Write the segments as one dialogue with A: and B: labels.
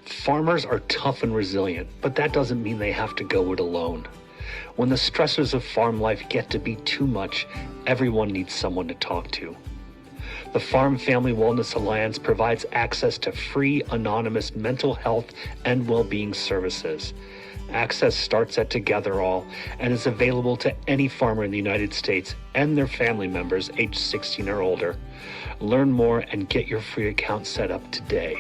A: Farmers are tough and resilient, but that doesn't mean they have to go it alone. When the stressors of farm life get to be too much, everyone needs someone to talk to. The Farm Family Wellness Alliance provides access to free, anonymous mental health and well-being services. Access starts at Together All and is available to any farmer in the United States and their family members aged 16 or older. Learn more and get your free account set up today.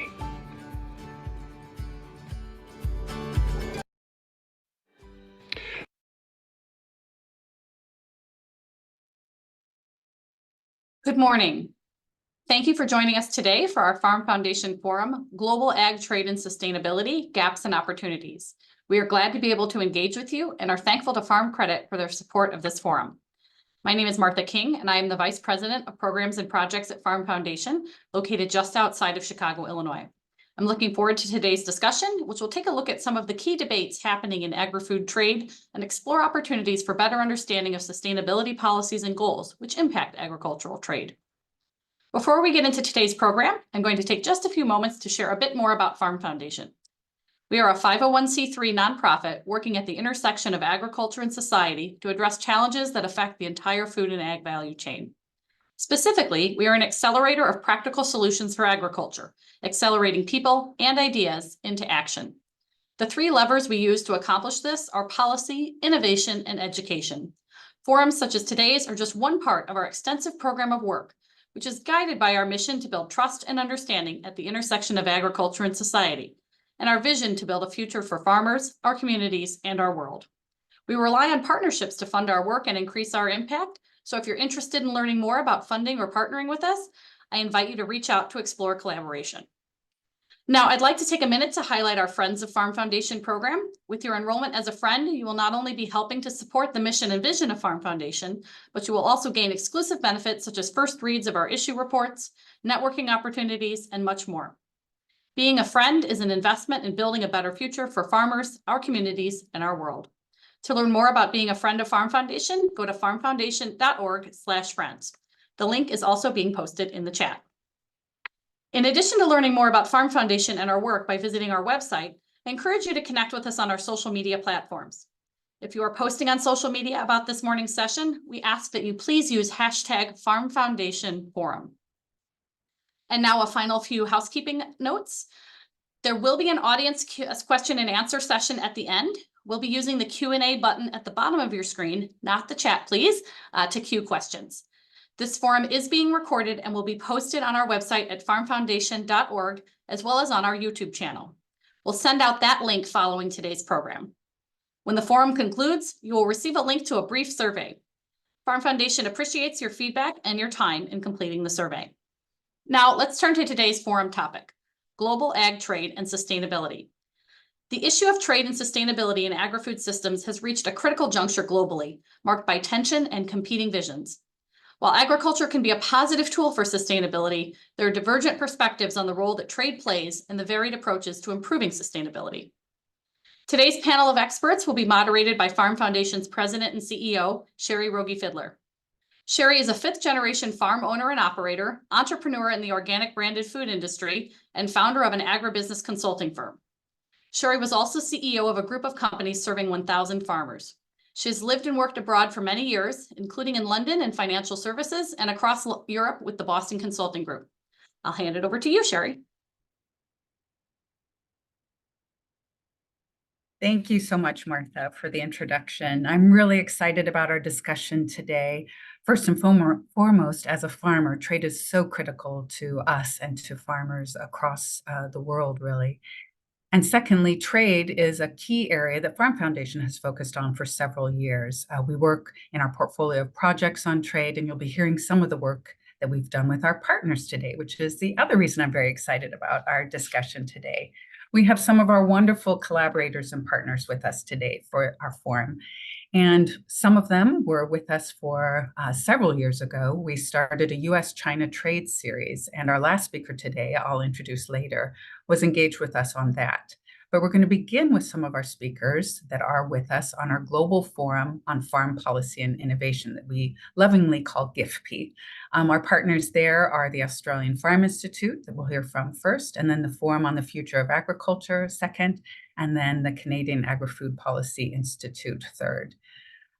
B: Good morning. Thank you for joining us today for our Farm Foundation Forum, Global Ag Trade and Sustainability, Gaps and Opportunities. We are glad to be able to engage with you and are thankful to Farm Credit for their support of this forum. My name is Martha King, and I am the Vice President of Programs and Projects at Farm Foundation, located just outside of Chicago, Illinois. I'm looking forward to today's discussion, which will take a look at some of the key debates happening in agri-food trade and explore opportunities for better understanding of sustainability policies and goals which impact agricultural trade. Before we get into today's program, I'm going to take just a few moments to share a bit more about Farm Foundation. We are a 501c3 nonprofit working at the intersection of agriculture and society to address challenges that affect the entire food and ag value chain. Specifically, we are an accelerator of practical solutions for agriculture, accelerating people and ideas into action. The three levers we use to accomplish this are policy, innovation, and education. Forums such as today's are just one part of our extensive program of work, which is guided by our mission to build trust and understanding at the intersection of agriculture and society, and our vision to build a future for farmers, our communities, and our world. We rely on partnerships to fund our work and increase our impact, so if you're interested in learning more about funding or partnering with us, I invite you to reach out to explore collaboration. Now, I'd like to take a minute to highlight our Friends of Farm Foundation program. With your enrollment as a friend, you will not only be helping to support the mission and vision of Farm Foundation, but you will also gain exclusive benefits such as first reads of our issue reports, networking opportunities, and much more. Being a friend is an investment in building a better future for farmers, our communities, and our world. To learn more about being a friend of Farm Foundation, go to farmfoundation.org/friends. The link is also being posted in the chat. In addition to learning more about Farm Foundation and our work by visiting our website, I encourage you to connect with us on our social media platforms. If you are posting on social media about this morning's session, we ask that you please use #FarmFoundationForum. And now a final few housekeeping notes. There will be an audience question and answer session at the end. We'll be using the Q&A button at the bottom of your screen, not the chat, please, to queue questions. This forum is being recorded and will be posted on our website at farmfoundation.org, as well as on our YouTube channel. We'll send out that link following today's program. When the forum concludes, you will receive a link to a brief survey. Farm Foundation appreciates your feedback and your time in completing the survey. Now, let's turn to today's forum topic, global ag trade and sustainability. The issue of trade and sustainability in agri-food systems has reached a critical juncture globally, marked by tension and competing visions. While agriculture can be a positive tool for sustainability, there are divergent perspectives on the role that trade plays and the varied approaches to improving sustainability. Today's panel of experts will be moderated by Farm Foundation's President and CEO, Shari Rogge-Fidler. Shari is a fifth-generation farm owner and operator, entrepreneur in the organic branded food industry, and founder of an agribusiness consulting firm. Shari was also CEO of a group of companies serving 1,000 farmers. She has lived and worked abroad for many years, including in London in financial services and across Europe with the Boston Consulting Group. I'll hand it over to you, Shari.
C: Thank you so much, Martha, for the introduction. I'm really excited about our discussion today. First and foremost, as a farmer, trade is so critical to us and to farmers across the world, really. And secondly, trade is a key area that Farm Foundation has focused on for several years. We work in our portfolio of projects on trade, and you'll be hearing some of the work that we've done with our partners today, which is the other reason I'm very excited about our discussion today. We have some of our wonderful collaborators and partners with us today for our forum. And some of them were with us for several years ago. We started a US-China trade series, and our last speaker today, I'll introduce later, was engaged with us on that. But we're going to begin with some of our speakers that are with us on our Global Forum on Farm Policy and Innovation that we lovingly call GIFP. Our partners there are the Australian Farm Institute that we'll hear from first, and then the Forum on the Future of Agriculture second, and then the Canadian Agri-Food Policy Institute third.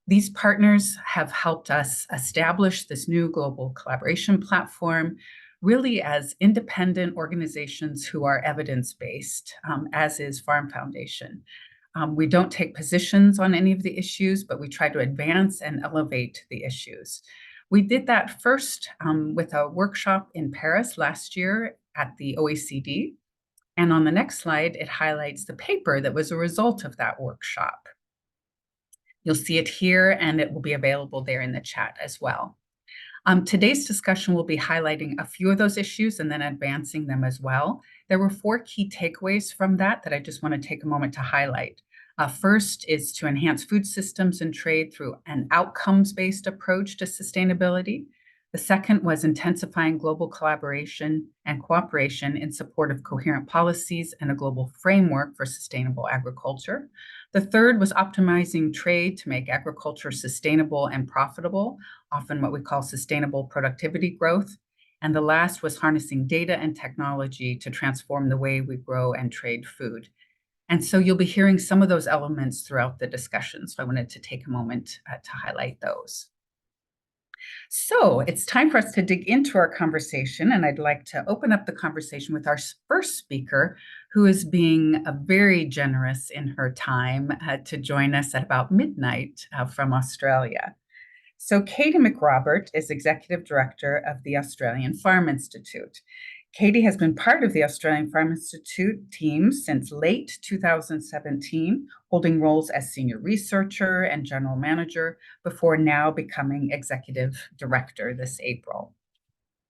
C: These partners have helped us establish this new global collaboration platform really as independent organizations who are evidence-based, as is Farm Foundation. We don't take positions on any of the issues, but we try to advance and elevate the issues. We did that first with a workshop in Paris last year at the OECD. And on the next slide, it highlights the paper that was a result of that workshop. You'll see it here, and it will be available there in the chat as well. Today's discussion will be highlighting a few of those issues and then advancing them as well. There were 4 key takeaways from that I just want to take a moment to highlight. First is to enhance food systems and trade through an outcomes-based approach to sustainability. The second was intensifying global collaboration and cooperation in support of coherent policies and a global framework for sustainable agriculture. The third was optimizing trade to make agriculture sustainable and profitable, often what we call sustainable productivity growth. And the last was harnessing data and technology to transform the way we grow and trade food. And so you'll be hearing some of those elements throughout the discussion. So I wanted to take a moment to highlight those. So it's time for us to dig into our conversation, and I'd like to open up the conversation with our first speaker, who is being very generous in her time to join us at about midnight from Australia. So Katie McRobert is Executive Director of the Australian Farm Institute. Katie has been part of the Australian Farm Institute team since late 2017, holding roles as senior researcher and general manager before now becoming executive director this April.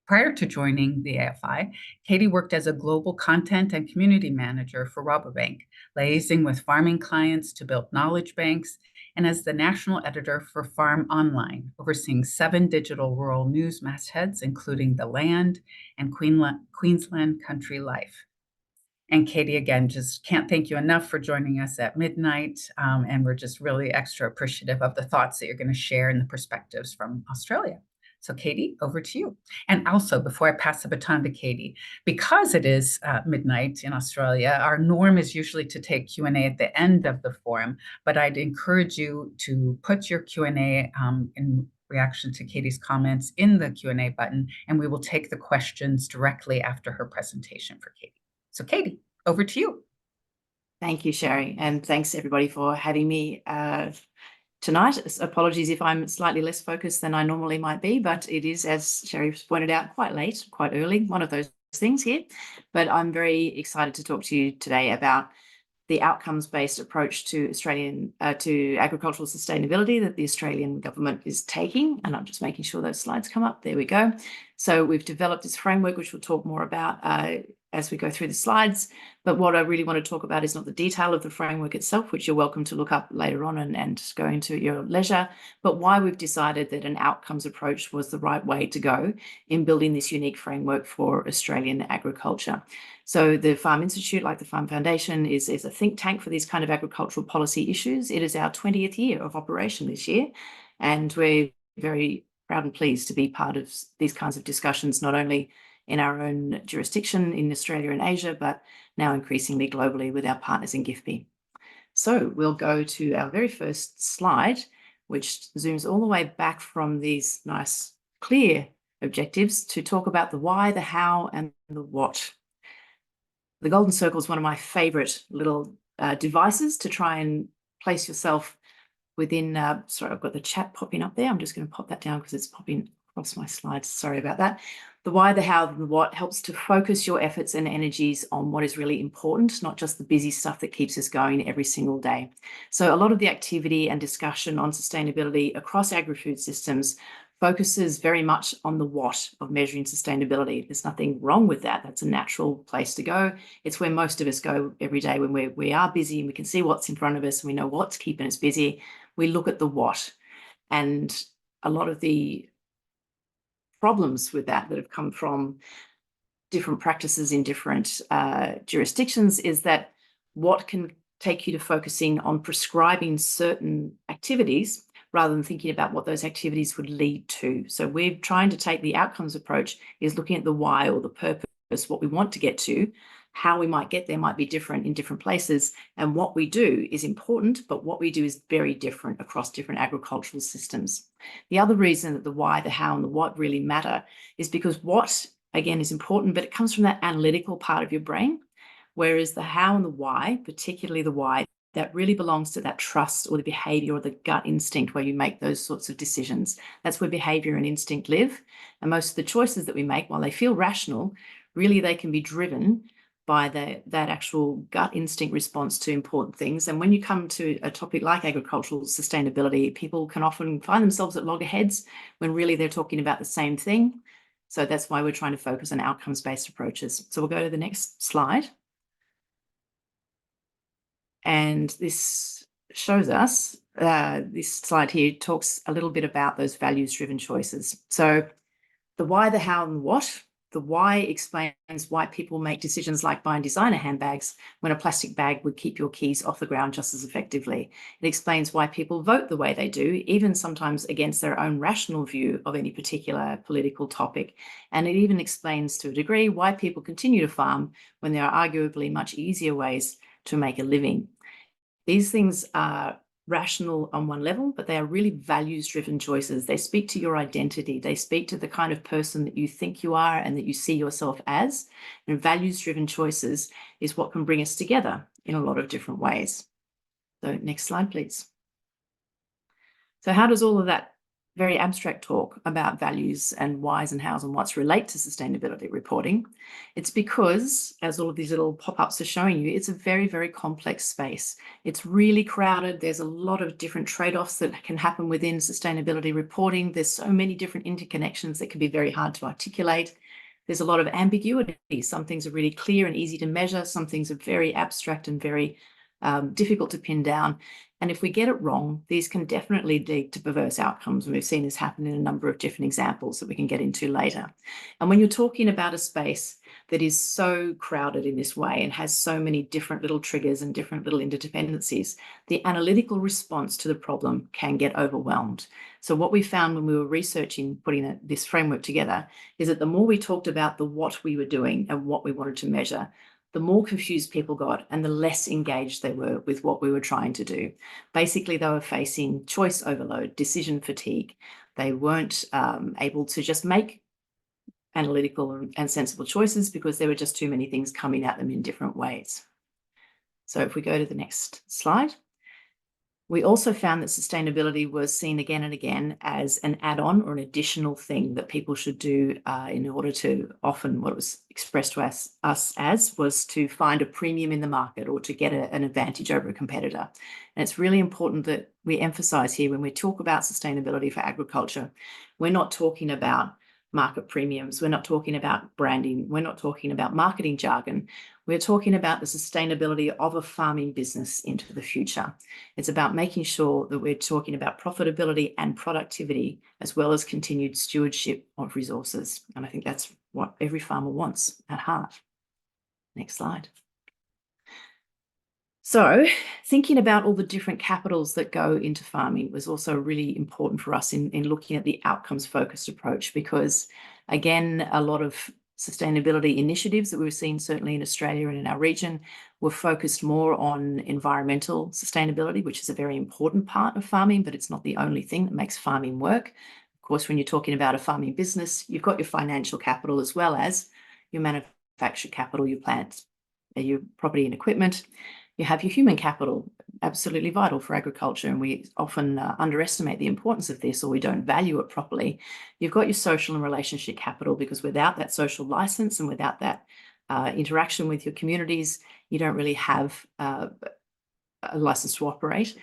C: Prior to joining the AFI, Katie worked as a global content and community manager for Rabobank, liaising with farming clients to build knowledge banks, and as the national editor for Farm Online, overseeing 7 digital rural news mastheads, including The Land and Queensland Country Life. And Katie, again, just can't thank you enough for joining us at midnight, and we're just really extra appreciative of the thoughts that you're going to share and the perspectives from Australia. So Katie, over to you. And also, before I pass the baton to Katie, because it is midnight in Australia, our norm is usually to take Q&A at the end of the forum, but I'd encourage you to put your Q&A in reaction to Katie's comments in the Q&A button, and we will take the questions directly after her presentation for Katie. So Katie, over to you.
D: Thank you, Shari, and thanks everybody for having me tonight. Apologies if I'm slightly less focused than I normally might be, but it is, as Shari pointed out, quite late, quite early, one of those things here. But I'm very excited to talk to you today about the outcomes-based approach to agricultural sustainability that the Australian government is taking. And I'm just making sure those slides come up. There we go. So we've developed this framework, which we'll talk more about as we go through the slides. But what I really want to talk about is not the detail of the framework itself, which you're welcome to look up later on and go into at your leisure, but why we've decided that an outcomes approach was the right way to go in building this unique framework for Australian agriculture. So the Farm Institute, like the Farm Foundation, is a think tank for these kind of agricultural policy issues. It is our 20th year of operation this year, and we're very proud and pleased to be part of these kinds of discussions, not only in our own jurisdiction in Australia and Asia, but now increasingly globally with our partners in GIFP. So we'll go to our very first slide, which zooms all the way back from these nice, clear objectives to talk about the why, the how, and the what. The golden circle is one of my favorite little devices to try and place yourself within, sorry, I've got the chat popping up there. I'm just going to pop that down because it's popping across my slides. Sorry about that. The why, the how, the what helps to focus your efforts and energies on what is really important, not just the busy stuff that keeps us going every single day. So a lot of the activity and discussion on sustainability across agri-food systems focuses very much on the what of measuring sustainability. There's nothing wrong with that. That's a natural place to go. It's where most of us go every day when we are busy and we can see what's in front of us and we know what's keeping us busy. We look at the what. And a lot of the problems with that have come from different practices in different jurisdictions is that what can take you to focusing on prescribing certain activities rather than thinking about what those activities would lead to. So we're trying to take the outcomes approach is looking at the why or the purpose, what we want to get to. How we might get there might be different in different places. And what we do is important, but what we do is very different across different agricultural systems. The other reason that the why, the how, and the what really matter is because what, again, is important, but it comes from that analytical part of your brain, whereas the how and the why, particularly the why, that really belongs to that trust or the behavior or the gut instinct where you make those sorts of decisions. That's where behavior and instinct live. And most of the choices that we make, while they feel rational, really they can be driven by that actual gut instinct response to important things. And when you come to a topic like agricultural sustainability, people can often find themselves at loggerheads when really they're talking about the same thing. So that's why we're trying to focus on outcomes-based approaches. So we'll go to the next slide. And this shows us, this slide here talks a little bit about those values-driven choices. So the why, the how, and the what. The why explains why people make decisions like buying designer handbags when a plastic bag would keep your keys off the ground just as effectively. It explains why people vote the way they do, even sometimes against their own rational view of any particular political topic. And it even explains to a degree why people continue to farm when there are arguably much easier ways to make a living. These things are rational on one level, but they are really values-driven choices. They speak to your identity. They speak to the kind of person that you think you are and that you see yourself as. And values-driven choices is what can bring us together in a lot of different ways. So next slide, please. So how does all of that very abstract talk about values and whys and hows and whats relate to sustainability reporting? It's because, as all of these little pop-ups are showing you, it's a very, very complex space. It's really crowded. There's a lot of different trade-offs that can happen within sustainability reporting. There's so many different interconnections that can be very hard to articulate. There's a lot of ambiguity. Some things are really clear and easy to measure. Some things are very abstract and very difficult to pin down. And if we get it wrong, these can definitely lead to perverse outcomes. And we've seen this happen in a number of different examples that we can get into later. And when you're talking about a space that is so crowded in this way and has so many different little triggers and different little interdependencies, the analytical response to the problem can get overwhelmed. So what we found when we were researching, putting this framework together, is that the more we talked about the what we were doing and what we wanted to measure, the more confused people got and the less engaged they were with what we were trying to do. Basically, they were facing choice overload, decision fatigue. They weren't able to just make analytical and sensible choices because there were just too many things coming at them in different ways. So if we go to the next slide. We also found that sustainability was seen again and again as an add-on or an additional thing that people should do in order to, often what it was expressed to us as was to find a premium in the market or to get an advantage over a competitor. And it's really important that we emphasize here when we talk about sustainability for agriculture, we're not talking about market premiums. We're not talking about branding. We're not talking about marketing jargon. We're talking about the sustainability of a farming business into the future. It's about making sure that we're talking about profitability and productivity, as well as continued stewardship of resources. And I think that's what every farmer wants at heart. Next slide. So thinking about all the different capitals that go into farming was also really important for us in looking at the outcomes-focused approach, because, again, a lot of sustainability initiatives that we were seeing certainly in Australia and in our region were focused more on environmental sustainability, which is a very important part of farming, but it's not the only thing that makes farming work. Of course, when you're talking about a farming business, you've got your financial capital as well as your manufactured capital, your plants, your property and equipment. You have your human capital, absolutely vital for agriculture, and we often underestimate the importance of this, or we don't value it properly. You've got your social and relationship capital, because without that social license and without that interaction with your communities, you don't really have a license to operate.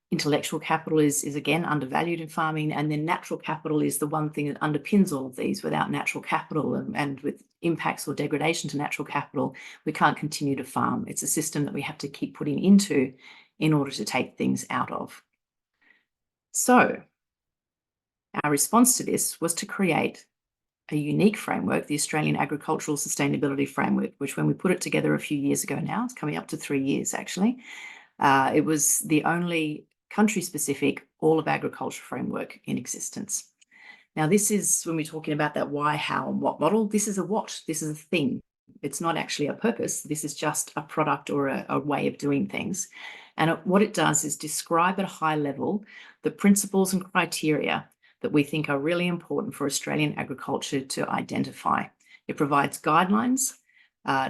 D: Intellectual capital is again undervalued in farming, and then natural capital is the one thing that underpins all of these. Without natural capital and with impacts or degradation to natural capital, we can't continue to farm. It's a system that we have to keep putting into in order to take things out of. So our response to this was to create a unique framework, the Australian Agricultural Sustainability Framework, which when we put it together a few years ago now, it's coming up to 3 years actually, it was the only country-specific all of agriculture framework in existence. Now, this is when we're talking about that why, how, and what model. This is a what, this is a thing. It's not actually a purpose. This is just a product or a way of doing things. And what it does is describe at a high level the principles and criteria that we think are really important for Australian agriculture to identify. It provides guidelines,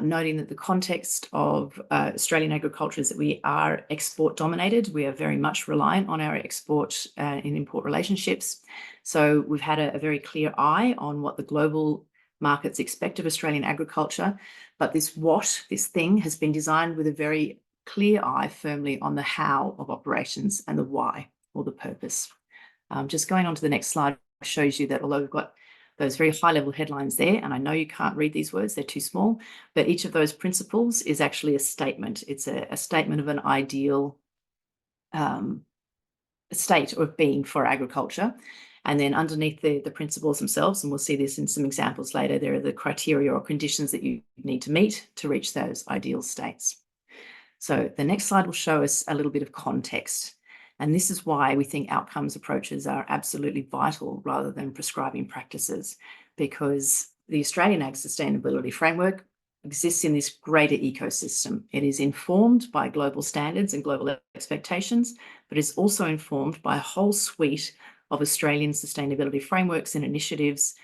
D: noting that the context of Australian agriculture is that we are export dominated. We are very much reliant on our export and import relationships. So we've had a very clear eye on what the global markets expect of Australian agriculture, but this thing has been designed with a very clear eye firmly on the how of operations and the why or the purpose. Just going on to the next slide shows you that although we've got those very high level headlines there, and I know you can't read these words, they're too small, but each of those principles is actually a statement. It's a statement of an ideal state of being for agriculture. And then underneath the principles themselves, and we'll see this in some examples later, there are the criteria or conditions that you need to meet to reach those ideal states. So the next slide will show us a little bit of context. And this is why we think outcomes approaches are absolutely vital rather than prescribing practices, because the Australian Ag Sustainability Framework exists in this greater ecosystem. It is informed by global standards and global expectations, but is also informed by a whole suite of Australian sustainability frameworks and initiatives,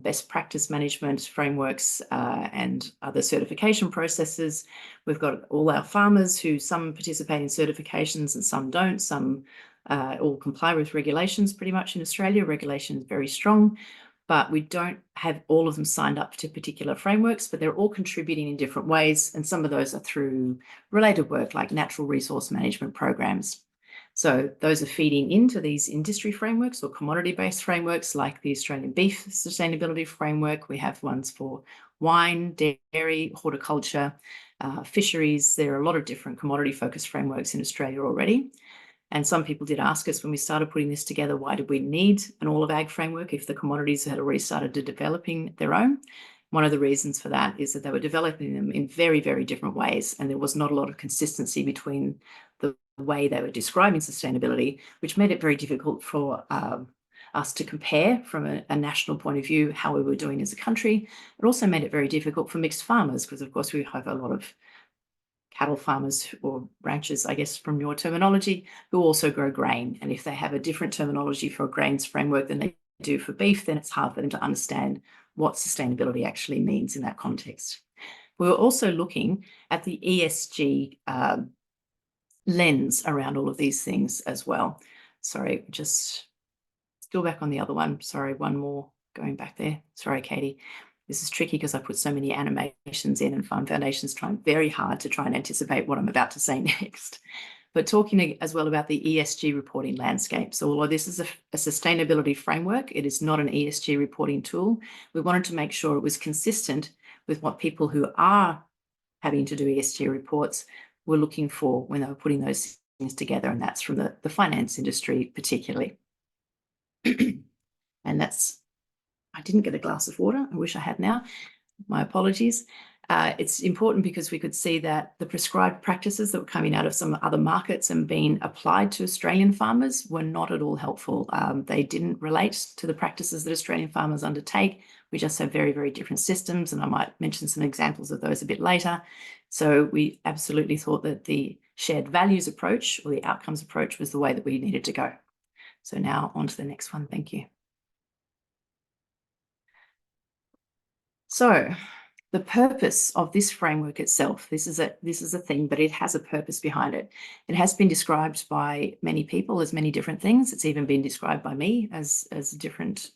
D: best practice management frameworks, and other certification processes. We've got all our farmers who some participate in certifications and some don't. Some all comply with regulations pretty much in Australia. Regulation is very strong, but we don't have all of them signed up to particular frameworks, but they're all contributing in different ways. And some of those are through related work like natural resource management programs. So those are feeding into these industry frameworks or commodity-based frameworks like the Australian Beef Sustainability Framework. We have ones for wine, dairy, horticulture, fisheries. There are a lot of different commodity-focused frameworks in Australia already. And some people did ask us when we started putting this together, why did we need an all of ag framework if the commodities had already started developing their own? One of the reasons for that is that they were developing them in very, very different ways, and there was not a lot of consistency between the way they were describing sustainability, which made it very difficult for us to compare from a national point of view how we were doing as a country. It also made it very difficult for mixed farmers because, of course, we have a lot of cattle farmers or ranchers, I guess, from your terminology, who also grow grain. And if they have a different terminology for a grains framework than they do for beef, then it's hard for them to understand what sustainability actually means in that context. We were also looking at the ESG lens around all of these things as well. Sorry, just still back on the other one. Sorry, one more going back there. Sorry, Katie. This is tricky because I put so many animations in and Farm Foundation's trying very hard to try and anticipate what I'm about to say next. But talking as well about the ESG reporting landscape. So although this is a sustainability framework, it is not an ESG reporting tool. We wanted to make sure it was consistent with what people who are having to do ESG reports were looking for when they were putting those things together. And that's from the finance industry particularly. And that's, I didn't get a glass of water. I wish I had now. My apologies. It's important because we could see that the prescribed practices that were coming out of some other markets and being applied to Australian farmers were not at all helpful. They didn't relate to the practices that Australian farmers undertake. We just have very, very different systems, and I might mention some examples of those a bit later. So we absolutely thought that the shared values approach or the outcomes approach was the way that we needed to go. So now on to the next one. Thank you. So the purpose of this framework itself, this is a thing, but it has a purpose behind it. It has been described by many people as many different things. It's even been described by me as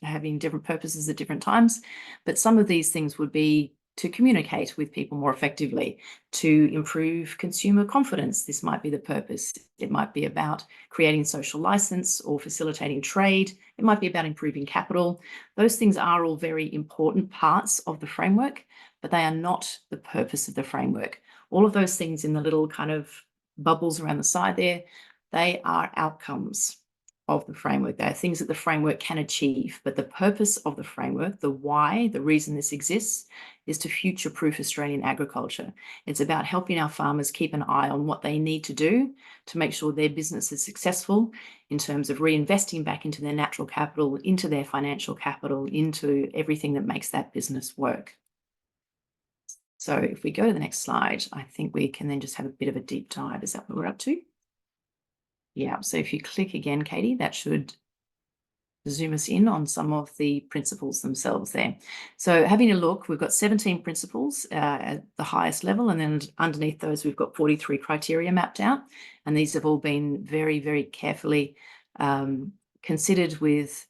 D: having different purposes at different times. But some of these things would be to communicate with people more effectively, to improve consumer confidence. This might be the purpose. It might be about creating social license or facilitating trade. It might be about improving capital. Those things are all very important parts of the framework, but they are not the purpose of the framework. All of those things in the little kind of bubbles around the side there, they are outcomes. of the framework. There are things that the framework can achieve, but the purpose of the framework, the why, the reason this exists, is to future-proof Australian agriculture. It's about helping our farmers keep an eye on what they need to do to make sure their business is successful in terms of reinvesting back into their natural capital, into their financial capital, into everything that makes that business work. So if we go to the next slide, I think we can then just have a bit of a deep dive. Is that what we're up to? Yeah, so if you click again, Katie, that should zoom us in on some of the principles themselves there. So having a look, we've got 17 principles at the highest level, and then underneath those, we've got 43 criteria mapped out. And these have all been very, very carefully considered with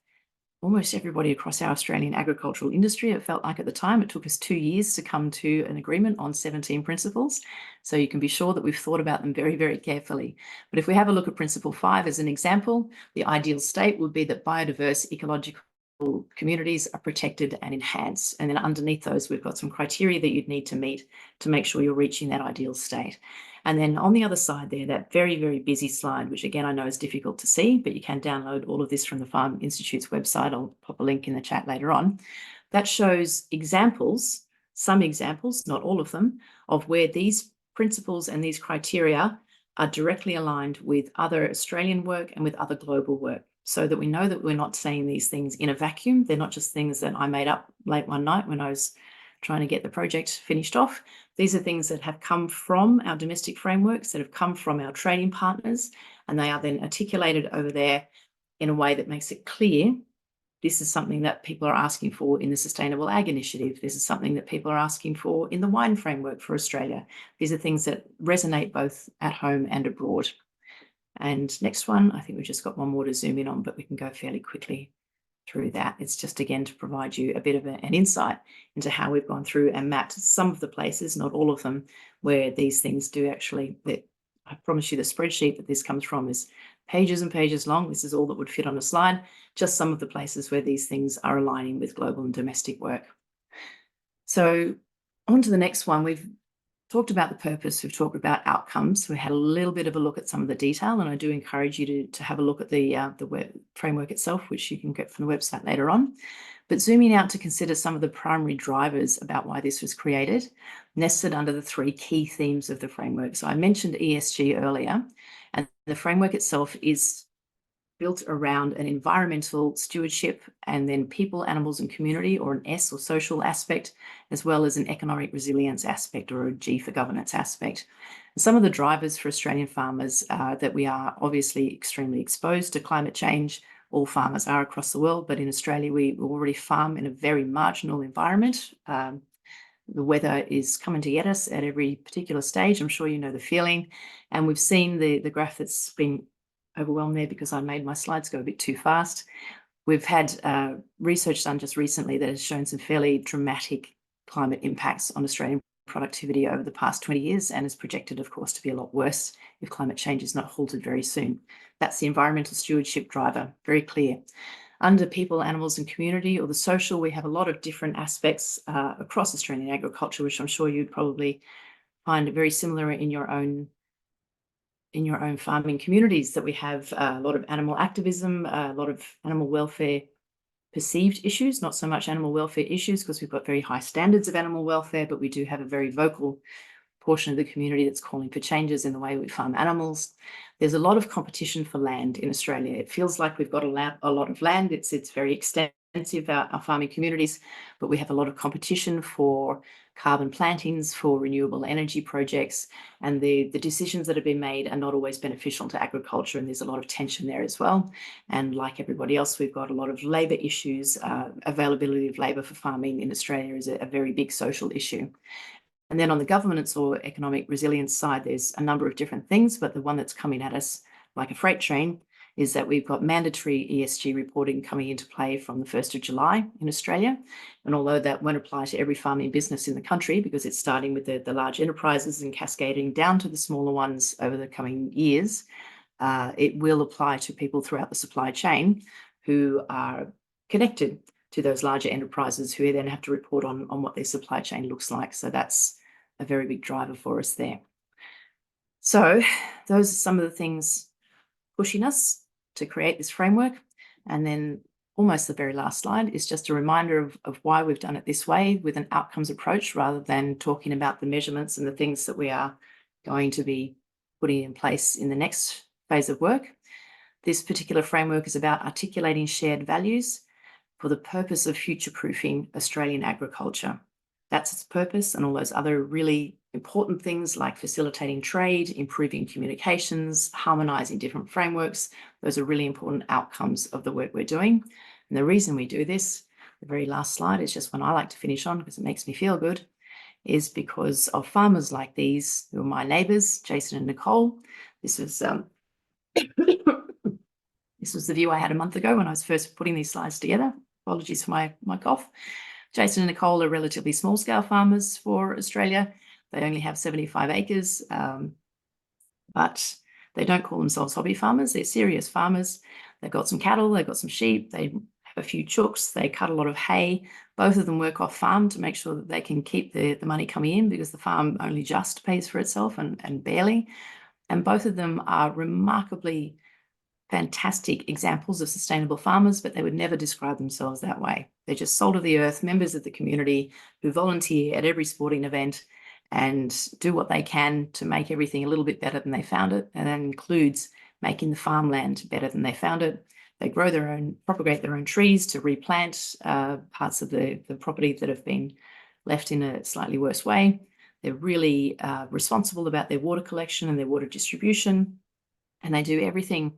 D: almost everybody across our Australian agricultural industry. It felt like at the time it took us 2 years to come to an agreement on 17 principles. So you can be sure that we've thought about them very, very carefully. But if we have a look at principle 5 as an example, the ideal state would be that biodiverse ecological communities are protected and enhanced. And then underneath those, we've got some criteria that you'd need to meet to make sure you're reaching that ideal state. And then on the other side there, that very, very busy slide, which again, I know is difficult to see, but you can download all of this from the Farm Institute's website. I'll pop a link in the chat later on. That shows examples, some examples, not all of them, of where these principles and these criteria are directly aligned with other Australian work and with other global work, so that we know that we're not saying these things in a vacuum. They're not just things that I made up late one night when I was trying to get the project finished off. These are things that have come from our domestic frameworks, that have come from our trading partners, and they are then articulated over there in a way that makes it clear this is something that people are asking for in the Sustainable Ag Initiative. This is something that people are asking for in the wine framework for Australia. These are things that resonate both at home and abroad. And next one, I think we've just got one more to zoom in on, but we can go fairly quickly through that. It's just, again, to provide you a bit of an insight into how we've gone through and mapped some of the places, not all of them, where these things do actually, I promise you the spreadsheet that this comes from is pages and pages long. This is all that would fit on a slide, just some of the places where these things are aligning with global and domestic work. So on to the next one. We've talked about the purpose, we've talked about outcomes. We had a little bit of a look at some of the detail, and I do encourage you to have a look at the web framework itself, which you can get from the website later on. But zooming out to consider some of the primary drivers about why this was created, nested under the 3 key themes of the framework. So I mentioned ESG earlier, and the framework itself is built around an environmental stewardship and then people, animals and community, or an S or social aspect, as well as an economic resilience aspect, or a G for governance aspect. And some of the drivers for Australian farmers are that we are obviously extremely exposed to climate change. All farmers are across the world, but in Australia, we already farm in a very marginal environment. The weather is coming to get us at every particular stage. I'm sure you know the feeling. And we've seen the graph that's been overwhelmed there because I made my slides go a bit too fast. We've had research done just recently that has shown some fairly dramatic climate impacts on Australian productivity over the past 20 years, and is projected, of course, to be a lot worse if climate change is not halted very soon. That's the environmental stewardship driver, very clear. Under people, animals and community, or the social, we have a lot of different aspects across Australian agriculture, which I'm sure you'd probably find very similar in your own farming communities, that we have a lot of animal activism, a lot of animal welfare perceived issues, not so much animal welfare issues, because we've got very high standards of animal welfare, but we do have a very vocal portion of the community that's calling for changes in the way we farm animals. There's a lot of competition for land in Australia. It feels like we've got a lot of land. It's very extensive, our farming communities, but we have a lot of competition for carbon plantings, for renewable energy projects, and the decisions that have been made are not always beneficial to agriculture, and there's a lot of tension there as well. And like everybody else, we've got a lot of labour issues. Availability of labour for farming in Australia is a very big social issue. And then on the governance or economic resilience side, there's a number of different things, but the one that's coming at us like a freight train is that we've got mandatory ESG reporting coming into play from the 1st of July in Australia. And although that won't apply to every farming business in the country, because it's starting with the large enterprises and cascading down to the smaller ones over the coming years, it will apply to people throughout the supply chain who are connected to those larger enterprises, who then have to report on what their supply chain looks like. So that's a very big driver for us there. So those are some of the things pushing us to create this framework. And then almost the very last slide is just a reminder of why we've done it this way with an outcomes approach rather than talking about the measurements and the things that we are going to be putting in place in the next phase of work. This particular framework is about articulating shared values for the purpose of future-proofing Australian agriculture. That's its purpose, and all those other really important things like facilitating trade, improving communications, harmonising different frameworks. Those are really important outcomes of the work we're doing. And the reason we do this, the very last slide is just one I like to finish on because it makes me feel good, is because of farmers like these who are my neighbours, Jason and Nicole. This was this was the view I had a month ago when I was first putting these slides together. Apologies for my cough. Jason and Nicole are relatively small-scale farmers for Australia. They only have 75 acres, but they don't call themselves hobby farmers. They're serious farmers. They've got some cattle, they've got some sheep, they have a few chooks, they cut a lot of hay. Both of them work off farm to make sure that they can keep the money coming in because the farm only just pays for itself and barely. And both of them are remarkably fantastic examples of sustainable farmers, but they would never describe themselves that way. They're just salt of the earth, members of the community who volunteer at every sporting event and do what they can to make everything a little bit better than they found it. And that includes making the farmland better than they found it. They grow their own, propagate their own trees to replant parts of the property that have been left in a slightly worse way. They're really responsible about their water collection and their water distribution. And they do everything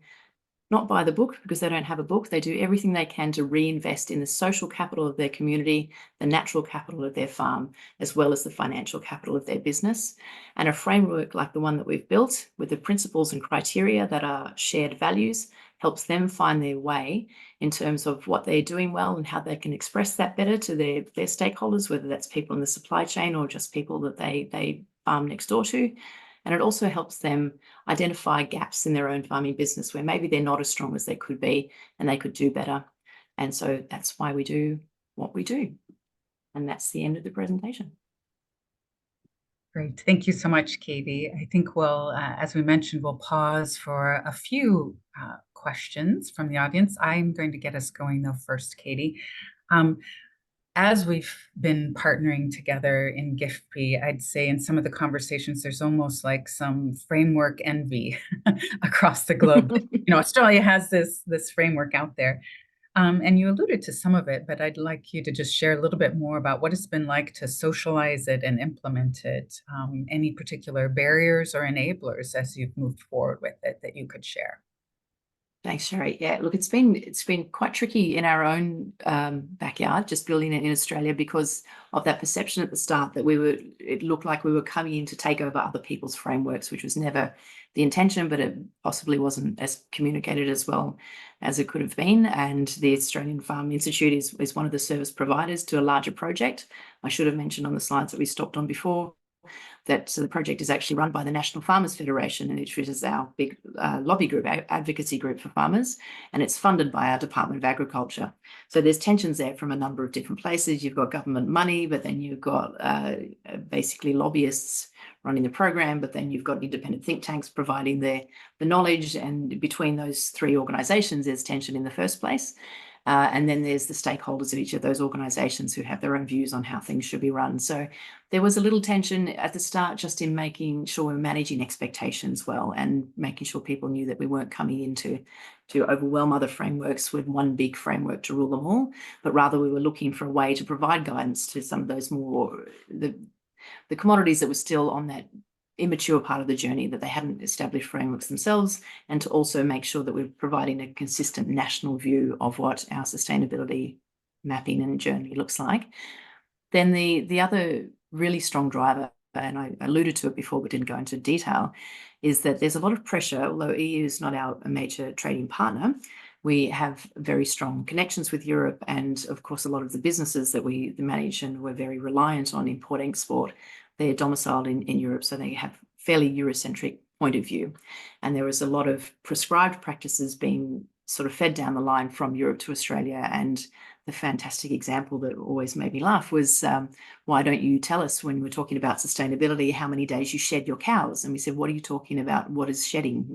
D: not by the book because they don't have a book. They do everything they can to reinvest in the social capital of their community, the natural capital of their farm, as well as the financial capital of their business. And a framework like the one that we've built with the principles and criteria that are shared values helps them find their way in terms of what they're doing well and how they can express that better to their stakeholders, whether that's people in the supply chain or just people that they farm next door to. And it also helps them identify gaps in their own farming business where maybe they're not as strong as they could be and they could do better. And so that's why we do what we do. And that's the end of the presentation.
C: Great. Thank you so much, Katie. I think we'll, as we mentioned, we'll pause for a few questions from the audience. I'm going to get us going though first, Katie. As we've been partnering together in GIFP, I'd say in some of the conversations, there's almost like some framework envy across the globe. Australia has this framework out there. And you alluded to some of it, but I'd like you to just share a little bit more about what it's been like to socialize it and implement it. Any particular barriers or enablers as you've moved forward with it that you could share?
D: Thanks, Shari. Yeah, look, it's been quite tricky in our own backyard, just building it in Australia because of that perception at the start that it looked like we were coming in to take over other people's frameworks, which was never the intention, but it possibly wasn't as communicated as well as it could have been. And the Australian Farm Institute is one of the service providers to a larger project. I should have mentioned on the slides that we stopped on before that the project is actually run by the National Farmers Federation, which is our big lobby group, our advocacy group for farmers, and it's funded by our Department of Agriculture. So there's tensions there from a number of different places. You've got government money, but then you've got basically lobbyists running the program, but then you've got independent think tanks providing the knowledge, and between those three organisations there's tension in the first place. And then there's the stakeholders of each of those organisations who have their own views on how things should be run. So there was a little tension at the start just in making sure we're managing expectations well and making sure people knew that we weren't coming in to overwhelm other frameworks with one big framework to rule them all, but rather we were looking for a way to provide guidance to some of those more, the commodities that were still on that immature part of the journey, that they hadn't established frameworks themselves, and to also make sure that we're providing a consistent national view of what our sustainability mapping and journey looks like. Then the other really strong driver, and I alluded to it before but didn't go into detail, is that there's a lot of pressure. Although EU is not our major trading partner, we have very strong connections with Europe, and of course a lot of the businesses that we manage and we're very reliant on import-export, they're domiciled in Europe, so they have fairly Eurocentric point of view. And there was a lot of prescribed practices being sort of fed down the line from Europe to Australia. And the fantastic example that always made me laugh was, why don't you tell us when we're talking about sustainability how many days you shed your cows? And we said, what are you talking about? What is shedding?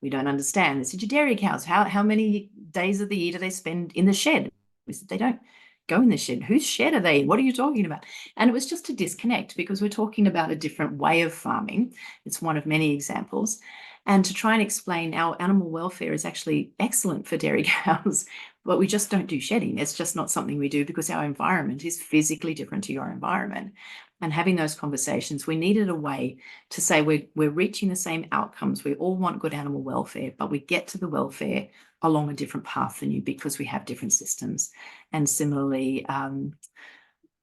D: We don't understand. They said, your dairy cows, how many days of the year do they spend in the shed? We said, they don't go in the shed. Whose shed are they in? What are you talking about? And it was just a disconnect because we're talking about a different way of farming. It's one of many examples. And to try and explain our animal welfare is actually excellent for dairy cows, but we just don't do shedding. It's just not something we do because our environment is physically different to your environment. And having those conversations, we needed a way to say we're reaching the same outcomes. We all want good animal welfare, but we get to the welfare along a different path than you because we have different systems. And similarly,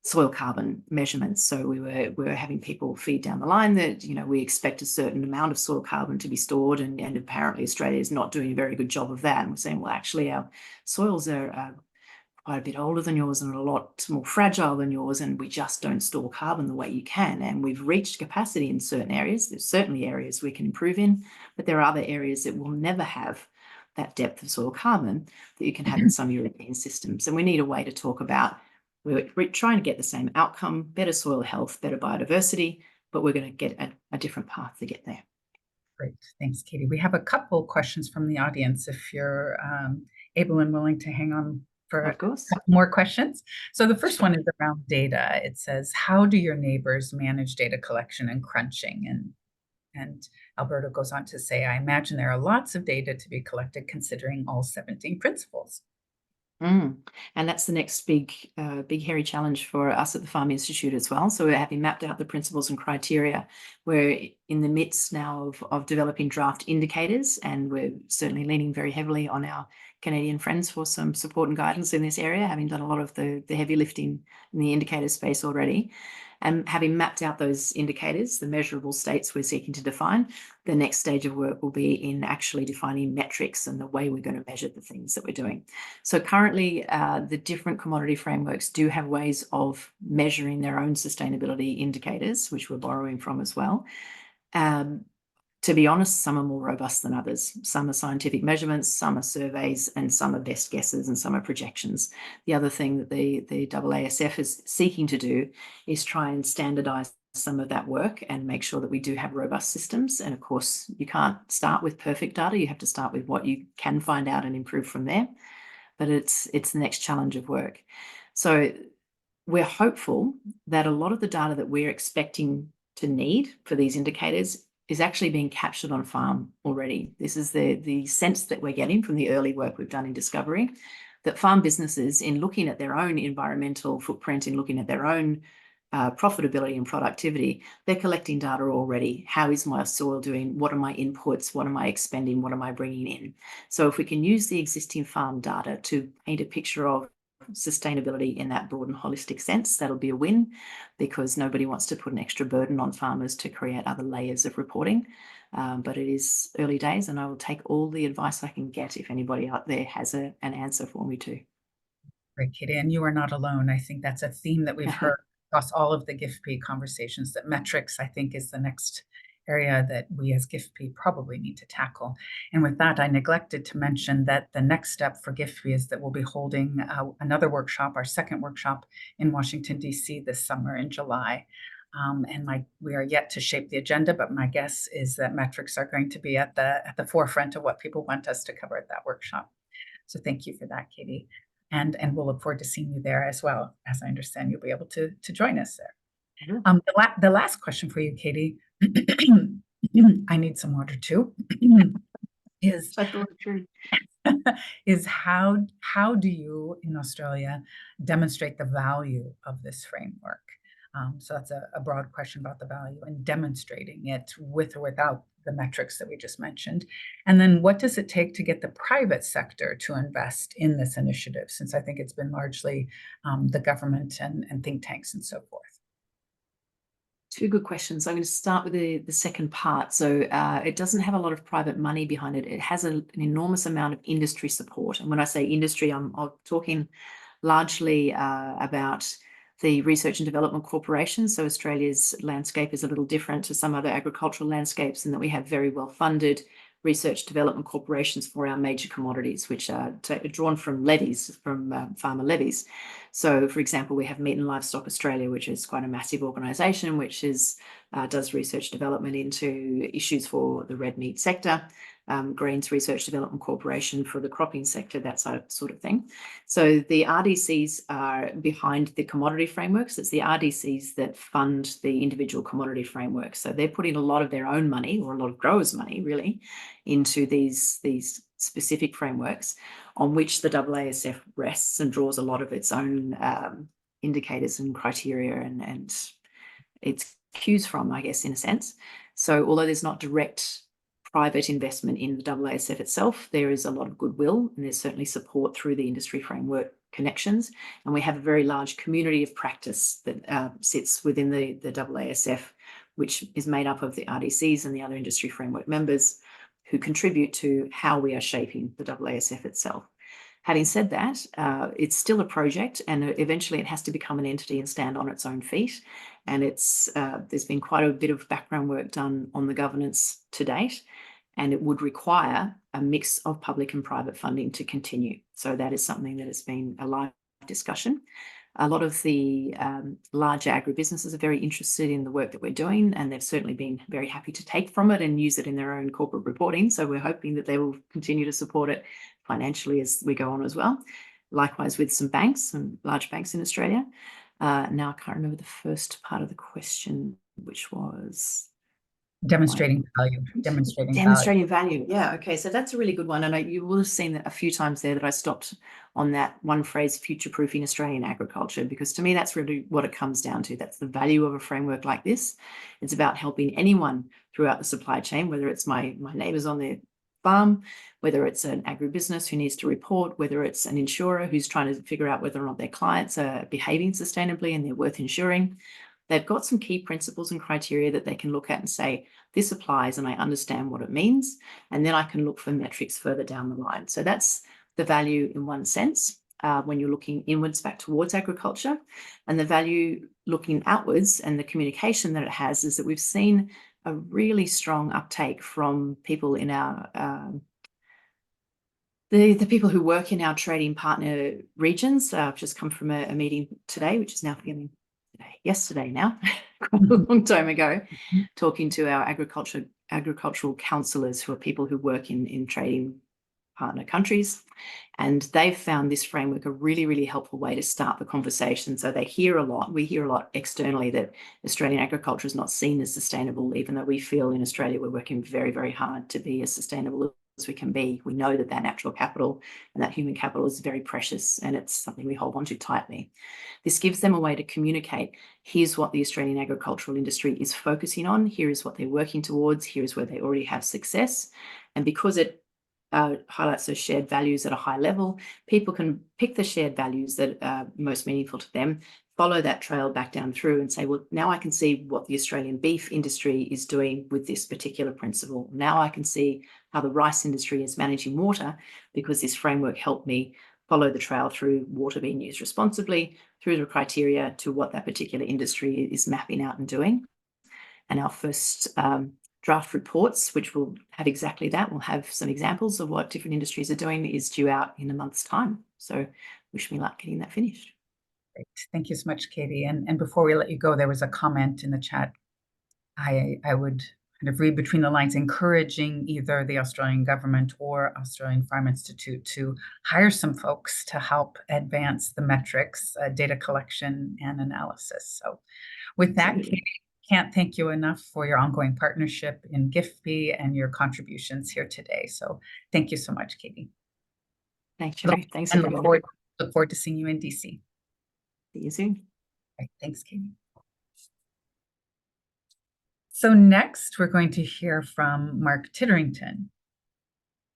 D: soil carbon measurements. So we were having people feed down the line that, we expect a certain amount of soil carbon to be stored, and apparently Australia is not doing a very good job of that. And we're saying, well, actually our soils are quite a bit older than yours and a lot more fragile than yours, and we just don't store carbon the way you can. And we've reached capacity in certain areas. There's certainly areas we can improve in, but there are other areas that will never have that depth of soil carbon that you can have in some European systems. And we need a way to talk about, we're trying to get the same outcome, better soil health, better biodiversity, but we're going to get a different path to get there.
C: Great. Thanks, Katie. We have a couple questions from the audience if you're able and willing to hang on for
D: Of course.
C: more questions. So the first one is around data. It says, how do your neighbors manage data collection and crunching? And Alberto goes on to say, I imagine there are lots of data to be collected considering all 17 principles.
D: And that's the next big hairy challenge for us at the Farm Institute as well. So we're having mapped out the principles and criteria. We're in the midst now of developing draft indicators, and we're certainly leaning very heavily on our Canadian friends for some support and guidance in this area, having done a lot of the heavy lifting in the indicator space already. And having mapped out those indicators, the measurable states we're seeking to define, the next stage of work will be in actually defining metrics and the way we're going to measure the things that we're doing. So currently, the different commodity frameworks do have ways of measuring their own sustainability indicators, which we're borrowing from as well. To be honest, some are more robust than others. Some are scientific measurements, some are surveys, and some are best guesses, and some are projections. The other thing that the AASF is seeking to do is try and standardise some of that work and make sure that we do have robust systems. And of course, you can't start with perfect data. You have to start with what you can find out and improve from there. But it's the next challenge of work. So we're hopeful that a lot of the data that we're expecting to need for these indicators is actually being captured on farm already. This is the sense that we're getting from the early work we've done in discovery, that farm businesses, in looking at their own environmental footprint, in looking at their own profitability and productivity, they're collecting data already. How is my soil doing? What are my inputs? What am I expending? What am I bringing in? So if we can use the existing farm data to paint a picture of sustainability in that broad and holistic sense, that'll be a win, because nobody wants to put an extra burden on farmers to create other layers of reporting. But it is early days, and I will take all the advice I can get if anybody out there has an answer for me too.
C: Great, Katie, and you are not alone. I think that's a theme that we've heard across all of the GIFP conversations, that metrics, I think, is the next area that we as GIFP probably need to tackle. And with that, I neglected to mention that the next step for GIFP is that we'll be holding another workshop, our second workshop in Washington, D.C. this summer in July. We are yet to shape the agenda, but my guess is that metrics are going to be at the forefront of what people want us to cover at that workshop. So thank you for that, Katie. And we'll look forward to seeing you there as well. As I understand, you'll be able to join us there. The last question for you, Katie, I need some water too, is how do you in Australia demonstrate the value of this framework? So that's a broad question about the value and demonstrating it with or without the metrics that we just mentioned. And then what does it take to get the private sector to invest in this initiative, since I think it's been largely the government and think tanks and so forth?
D: Two good questions. I'm going to start with the second part. So it doesn't have a lot of private money behind it. It has an enormous amount of industry support. And when I say industry, I'm talking largely about the research and development corporations. So Australia's landscape is a little different to some other agricultural landscapes in that we have very well-funded research development corporations for our major commodities, which are drawn from levies, from farmer levies. So, for example, we have Meat and Livestock Australia, which is quite a massive organisation, which does research development into issues for the red meat sector. Grains Research Development Corporation for the cropping sector, that sort of thing. So the RDCs are behind the commodity frameworks. It's the RDCs that fund the individual commodity frameworks. So they're putting a lot of their own money, or a lot of growers' money really, into these specific frameworks on which the AASF rests and draws a lot of its own indicators and criteria and its cues from, I guess, in a sense. So although there's not direct private investment in the AASF itself, there is a lot of goodwill, and there's certainly support through the industry framework connections. And we have a very large community of practice that sits within the AASF, which is made up of the RDCs and the other industry framework members who contribute to how we are shaping the AASF itself. Having said that, it's still a project, and eventually it has to become an entity and stand on its own feet. And there's been quite a bit of background work done on the governance to date, and it would require a mix of public and private funding to continue. So that is something that has been a live discussion. A lot of the larger agribusinesses are very interested in the work that we're doing, and they've certainly been very happy to take from it and use it in their own corporate reporting. So we're hoping that they will continue to support it financially as we go on as well. Likewise with some banks, some large banks in Australia. Now I can't remember the first part of the question, which was
C: Demonstrating value.
D: Demonstrating value. Yeah. Okay. So that's a really good one. And you will have seen that a few times there that I stopped on that one phrase, future-proofing Australian agriculture, because to me, that's really what it comes down to. That's the value of a framework like this. It's about helping anyone throughout the supply chain, whether it's my neighbours on their farm, whether it's an agribusiness who needs to report, whether it's an insurer who's trying to figure out whether or not their clients are behaving sustainably and they're worth insuring. They've got some key principles and criteria that they can look at and say, this applies and I understand what it means. And then I can look for metrics further down the line. So that's the value in one sense when you're looking inwards back towards agriculture. And the value looking outwards and the communication that it has is that we've seen a really strong uptake from people in our the people who work in our trading partner regions. I've just come from a meeting today, which is now beginning yesterday now, quite a long time ago, talking to our agricultural counsellors, who are people who work in trading partner countries. And they've found this framework a really, really helpful way to start the conversation. So we hear a lot externally that Australian agriculture is not seen as sustainable, even though we feel in Australia we're working very, very hard to be as sustainable as we can be. We know that natural capital and that human capital is very precious, and it's something we hold on to tightly. This gives them a way to communicate, here's what the Australian agricultural industry is focusing on, here is what they're working towards, here is where they already have success. And because it highlights those shared values at a high level, people can pick the shared values that are most meaningful to them, follow that trail back down through and say, well, now I can see what the Australian beef industry is doing with this particular principle. Now I can see how the rice industry is managing water because this framework helped me follow the trail through water being used responsibly, through the criteria to what that particular industry is mapping out and doing. And our first draft reports, which will have exactly that, we'll have some examples of what different industries are doing, is due out in a month's time. So wish me luck getting that finished.
C: Great. Thank you so much, Katie. And before we let you go, there was a comment in the chat. I would kind of read between the lines, encouraging either the Australian government or Australian Farm Institute to hire some folks to help advance the metrics, data collection and analysis. So with that, Katie, can't thank you enough for your ongoing partnership in GIFB and your contributions here today. So thank you so much, Katie.
D: Thanks, Shari. Thanks,
C: and
D: everyone.
C: Look forward to seeing you in DC.
D: See you soon.
C: Right, thanks, Katie. So next, we're going to hear from Mark Titterington.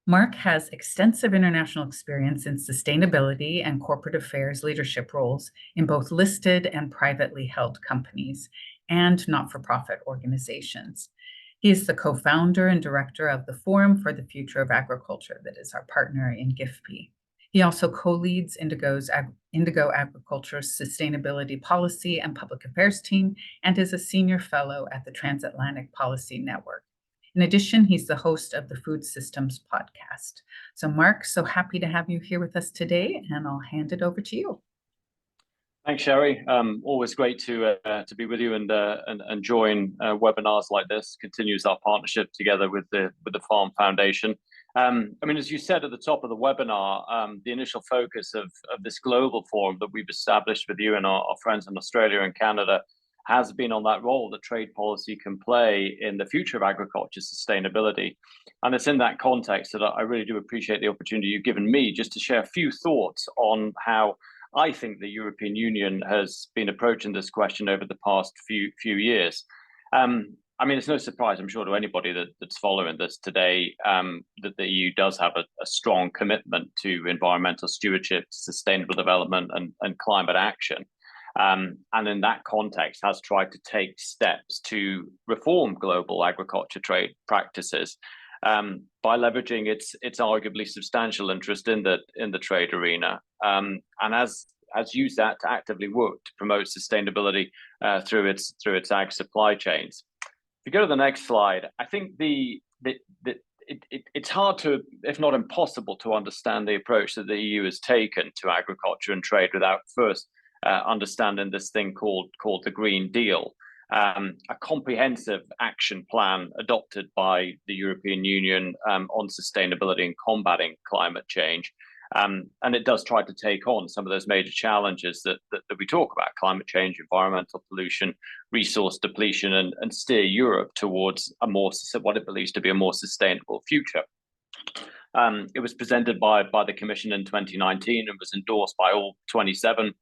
C: Mark has extensive international experience in sustainability and corporate affairs leadership roles in both listed and privately held companies and not-for-profit organizations. He is the co-founder and director of the Forum for the Future of Agriculture, that is our partner in GIFB. He also co-leads Indigo Agriculture's Sustainability Policy and Public Affairs team and is a senior fellow at the Transatlantic Policy Network. In addition, he's the host of the Food Systems podcast. So Mark, so happy to have you here with us today, and I'll hand it over to you.
E: Thanks, Shari. Always great to be with you and join webinars like this. Continues our partnership together with the Farm Foundation. I mean, as you said at the top of the webinar, the initial focus of this global forum that we've established with you and our friends in Australia and Canada has been on that role that trade policy can play in the future of agriculture sustainability. And it's in that context that I really do appreciate the opportunity you've given me just to share a few thoughts on how I think the European Union has been approaching this question over the past few years. I mean, it's no surprise, I'm sure, to anybody that's following this today, that the EU does have a strong commitment to environmental stewardship, sustainable development, and climate action. And in that context has tried to take steps to reform global agriculture trade practices by leveraging its arguably substantial interest in the trade arena, and has used that to actively work to promote sustainability through its ag supply chains. If you go to the next slide, I think it's hard to, if not impossible, to understand the approach that the EU has taken to agriculture and trade without first understanding this thing called the Green Deal, a comprehensive action plan adopted by the European Union on sustainability and combating climate change. And it does try to take on some of those major challenges that we talk about: climate change, environmental pollution, resource depletion, and steer Europe towards what it believes to be a more sustainable future. It was presented by the Commission in 2019 and was endorsed by all 27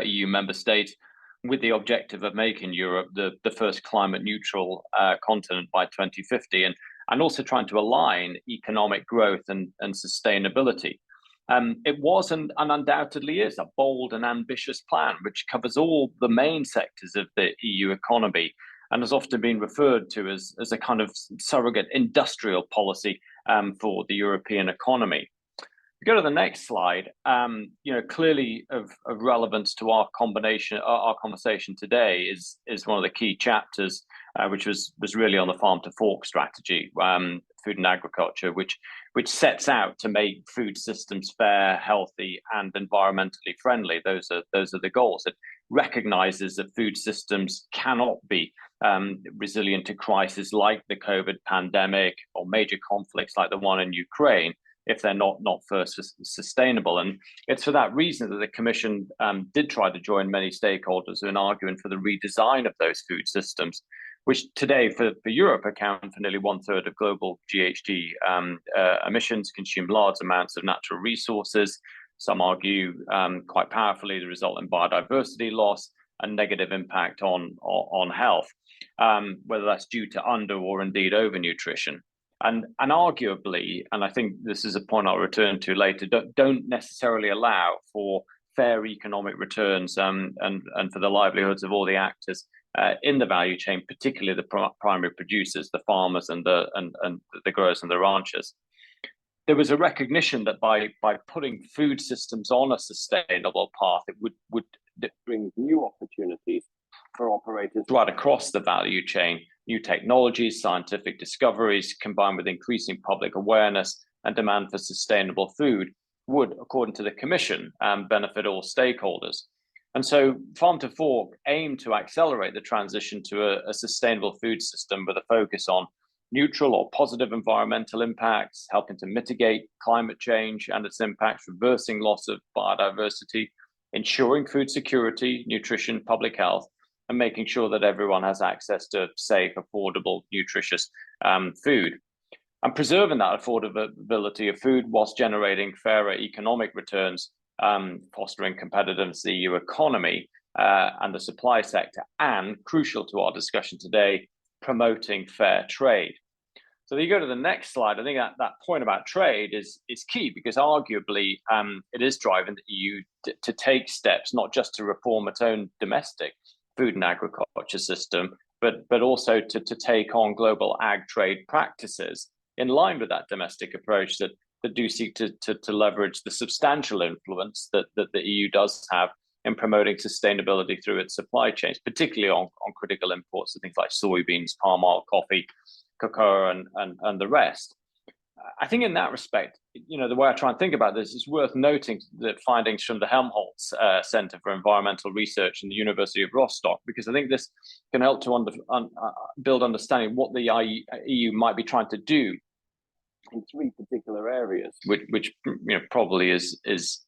E: EU member states, with the objective of making Europe the first climate neutral continent by 2050, and also trying to align economic growth and sustainability. It was and undoubtedly is a bold and ambitious plan, which covers all the main sectors of the EU economy and has often been referred to as a kind of surrogate industrial policy for the European economy. If you go to the next slide, clearly of relevance to our conversation today is one of the key chapters, which was really on the farm to fork strategy, food and agriculture, which sets out to make food systems fair, healthy, and environmentally friendly. Those are the goals. It recognizes that food systems cannot be resilient to crises like the COVID pandemic or major conflicts like the one in Ukraine if they're not first sustainable. And it's for that reason that the Commission did try to join many stakeholders in arguing for the redesign of those food systems, which today for Europe account for nearly 1/3 of global GHG emissions, consume large amounts of natural resources. Some argue quite powerfully the result in biodiversity loss and negative impact on health, whether that's due to under or indeed overnutrition. And arguably, and I think this is a point I'll return to later, don't necessarily allow for fair economic returns and for the livelihoods of all the actors in the value chain, particularly the primary producers, the farmers and the growers and the ranchers. There was a recognition that by putting food systems on a sustainable path, it would bring new opportunities for operators right across the value chain. New technologies, scientific discoveries, combined with increasing public awareness and demand for sustainable food would, according to the Commission, benefit all stakeholders. And so Farm to Fork aimed to accelerate the transition to a sustainable food system with a focus on neutral or positive environmental impacts, helping to mitigate climate change and its impacts, reversing loss of biodiversity, ensuring food security, nutrition, public health, and making sure that everyone has access to safe, affordable, nutritious food. And preserving that affordability of food whilst generating fairer economic returns, fostering competitiveness in the EU economy and the supply sector, and crucial to our discussion today, promoting fair trade. So if you go to the next slide, I think that point about trade is key, because arguably it is driving the EU to take steps, not just to reform its own domestic food and agriculture system, but also to take on global ag trade practices in line with that domestic approach that do seek to leverage the substantial influence that the EU does have in promoting sustainability through its supply chains, particularly on critical imports of things like soybeans, palm oil, coffee, cocoa, and the rest. I think in that respect, the way I try and think about this, is worth noting that findings from the Helmholtz Center for Environmental Research in the University of Rostock, because I think this can help to build understanding what the EU might be trying to do in three particular areas, which probably is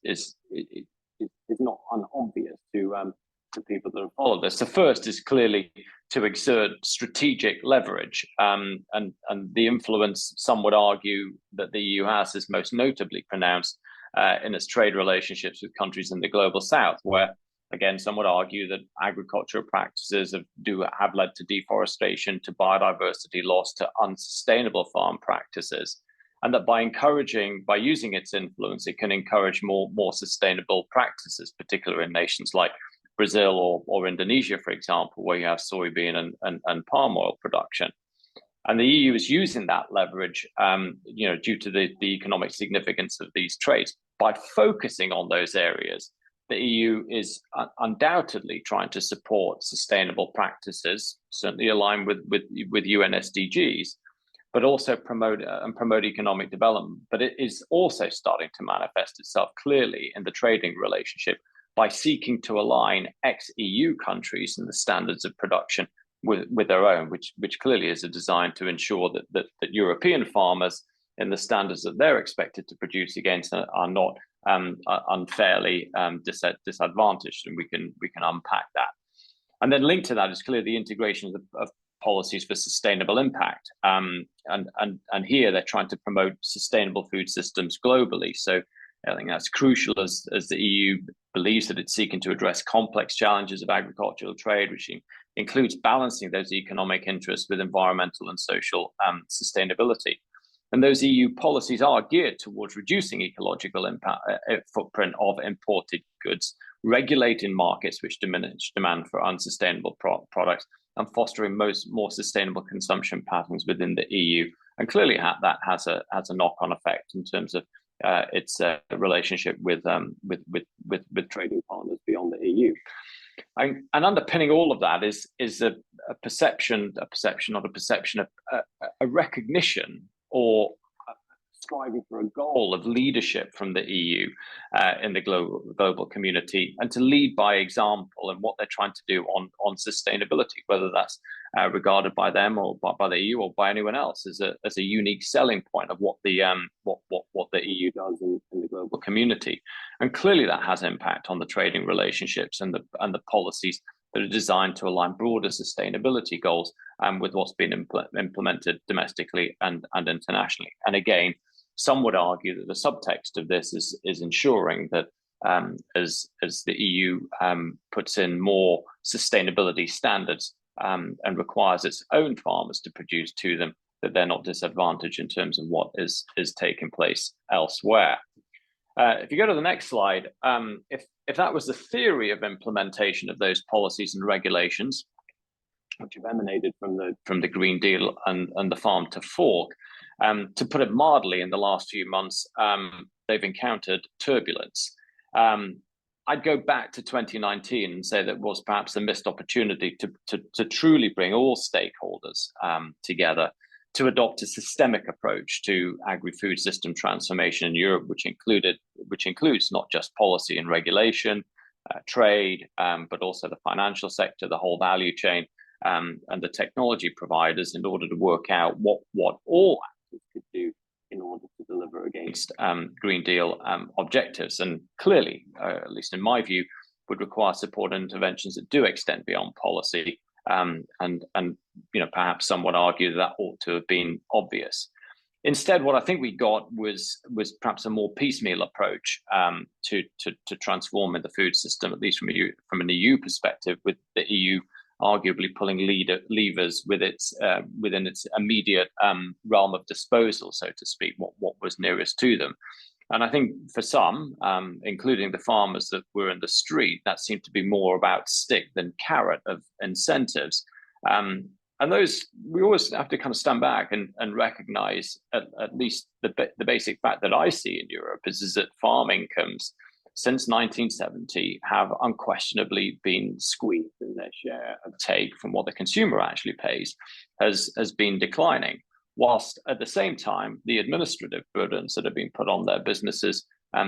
E: not unobvious to people that have followed this. The first is clearly to exert strategic leverage, and the influence, some would argue, that the EU has is most notably pronounced in its trade relationships with countries in the global south, where, again, some would argue that agricultural practices have led to deforestation, to biodiversity loss, to unsustainable farm practices, and that by using its influence, it can encourage more sustainable practices, particularly in nations like Brazil or Indonesia, for example, where you have soybean and palm oil production. And the EU is using that leverage, due to the economic significance of these trades. By focusing on those areas, the EU is undoubtedly trying to support sustainable practices, certainly aligned with UN SDGs, but also promote economic development. But it is also starting to manifest itself clearly in the trading relationship by seeking to align ex-EU countries and the standards of production with their own, which clearly is a design to ensure that European farmers, in the standards that they're expected to produce against, are not unfairly disadvantaged, and we can unpack that. And then linked to that is clearly the integration of policies for sustainable impact, and here they're trying to promote sustainable food systems globally. So I think that's crucial as the EU believes that it's seeking to address complex challenges of agricultural trade, which includes balancing those economic interests with environmental and social sustainability. And those EU policies are geared towards reducing ecological impact footprint of imported goods, regulating markets which diminish demand for unsustainable products, and fostering more sustainable consumption patterns within the EU. And clearly that has a knock-on effect in terms of its relationship with trading partners beyond the EU. And underpinning all of that is a recognition or striving for a goal of leadership from the EU in the global community, and to lead by example in what they're trying to do on sustainability, whether that's regarded by them or by the EU or by anyone else as a unique selling point of what the EU does in the global community. And clearly that has impact on the trading relationships and the policies that are designed to align broader sustainability goals with what's been implemented domestically and internationally. And again, some would argue that the subtext of this is ensuring that as the EU puts in more sustainability standards and requires its own farmers to produce to them, that they're not disadvantaged in terms of what is taking place elsewhere. If you go to the next slide, if that was the theory of implementation of those policies and regulations, which have emanated from the Green Deal and the Farm to Fork, to put it mildly, in the last few months, they've encountered turbulence. I'd go back to 2019 and say that was perhaps a missed opportunity to truly bring all stakeholders together to adopt a systemic approach to agri-food system transformation in Europe, which includes not just policy and regulation, trade, but also the financial sector, the whole value chain, and the technology providers, in order to work out what all actors could do in order to deliver against Green Deal objectives. And clearly, at least in my view, would require support and interventions that do extend beyond policy. And perhaps some would argue that ought to have been obvious. Instead, what I think we got was perhaps a more piecemeal approach to transforming the food system, at least from an EU perspective, with the EU arguably pulling levers within its immediate realm of disposal, so to speak, what was nearest to them. And I think for some, including the farmers that were in the street, that seemed to be more about stick than carrot of incentives. And those, we always have to kind of stand back and recognize at least the basic fact that I see in Europe is that farm incomes since 1970 have unquestionably been squeezed, and their share of take from what the consumer actually pays has been declining. whilst at the same time, the administrative burdens that have been put on their businesses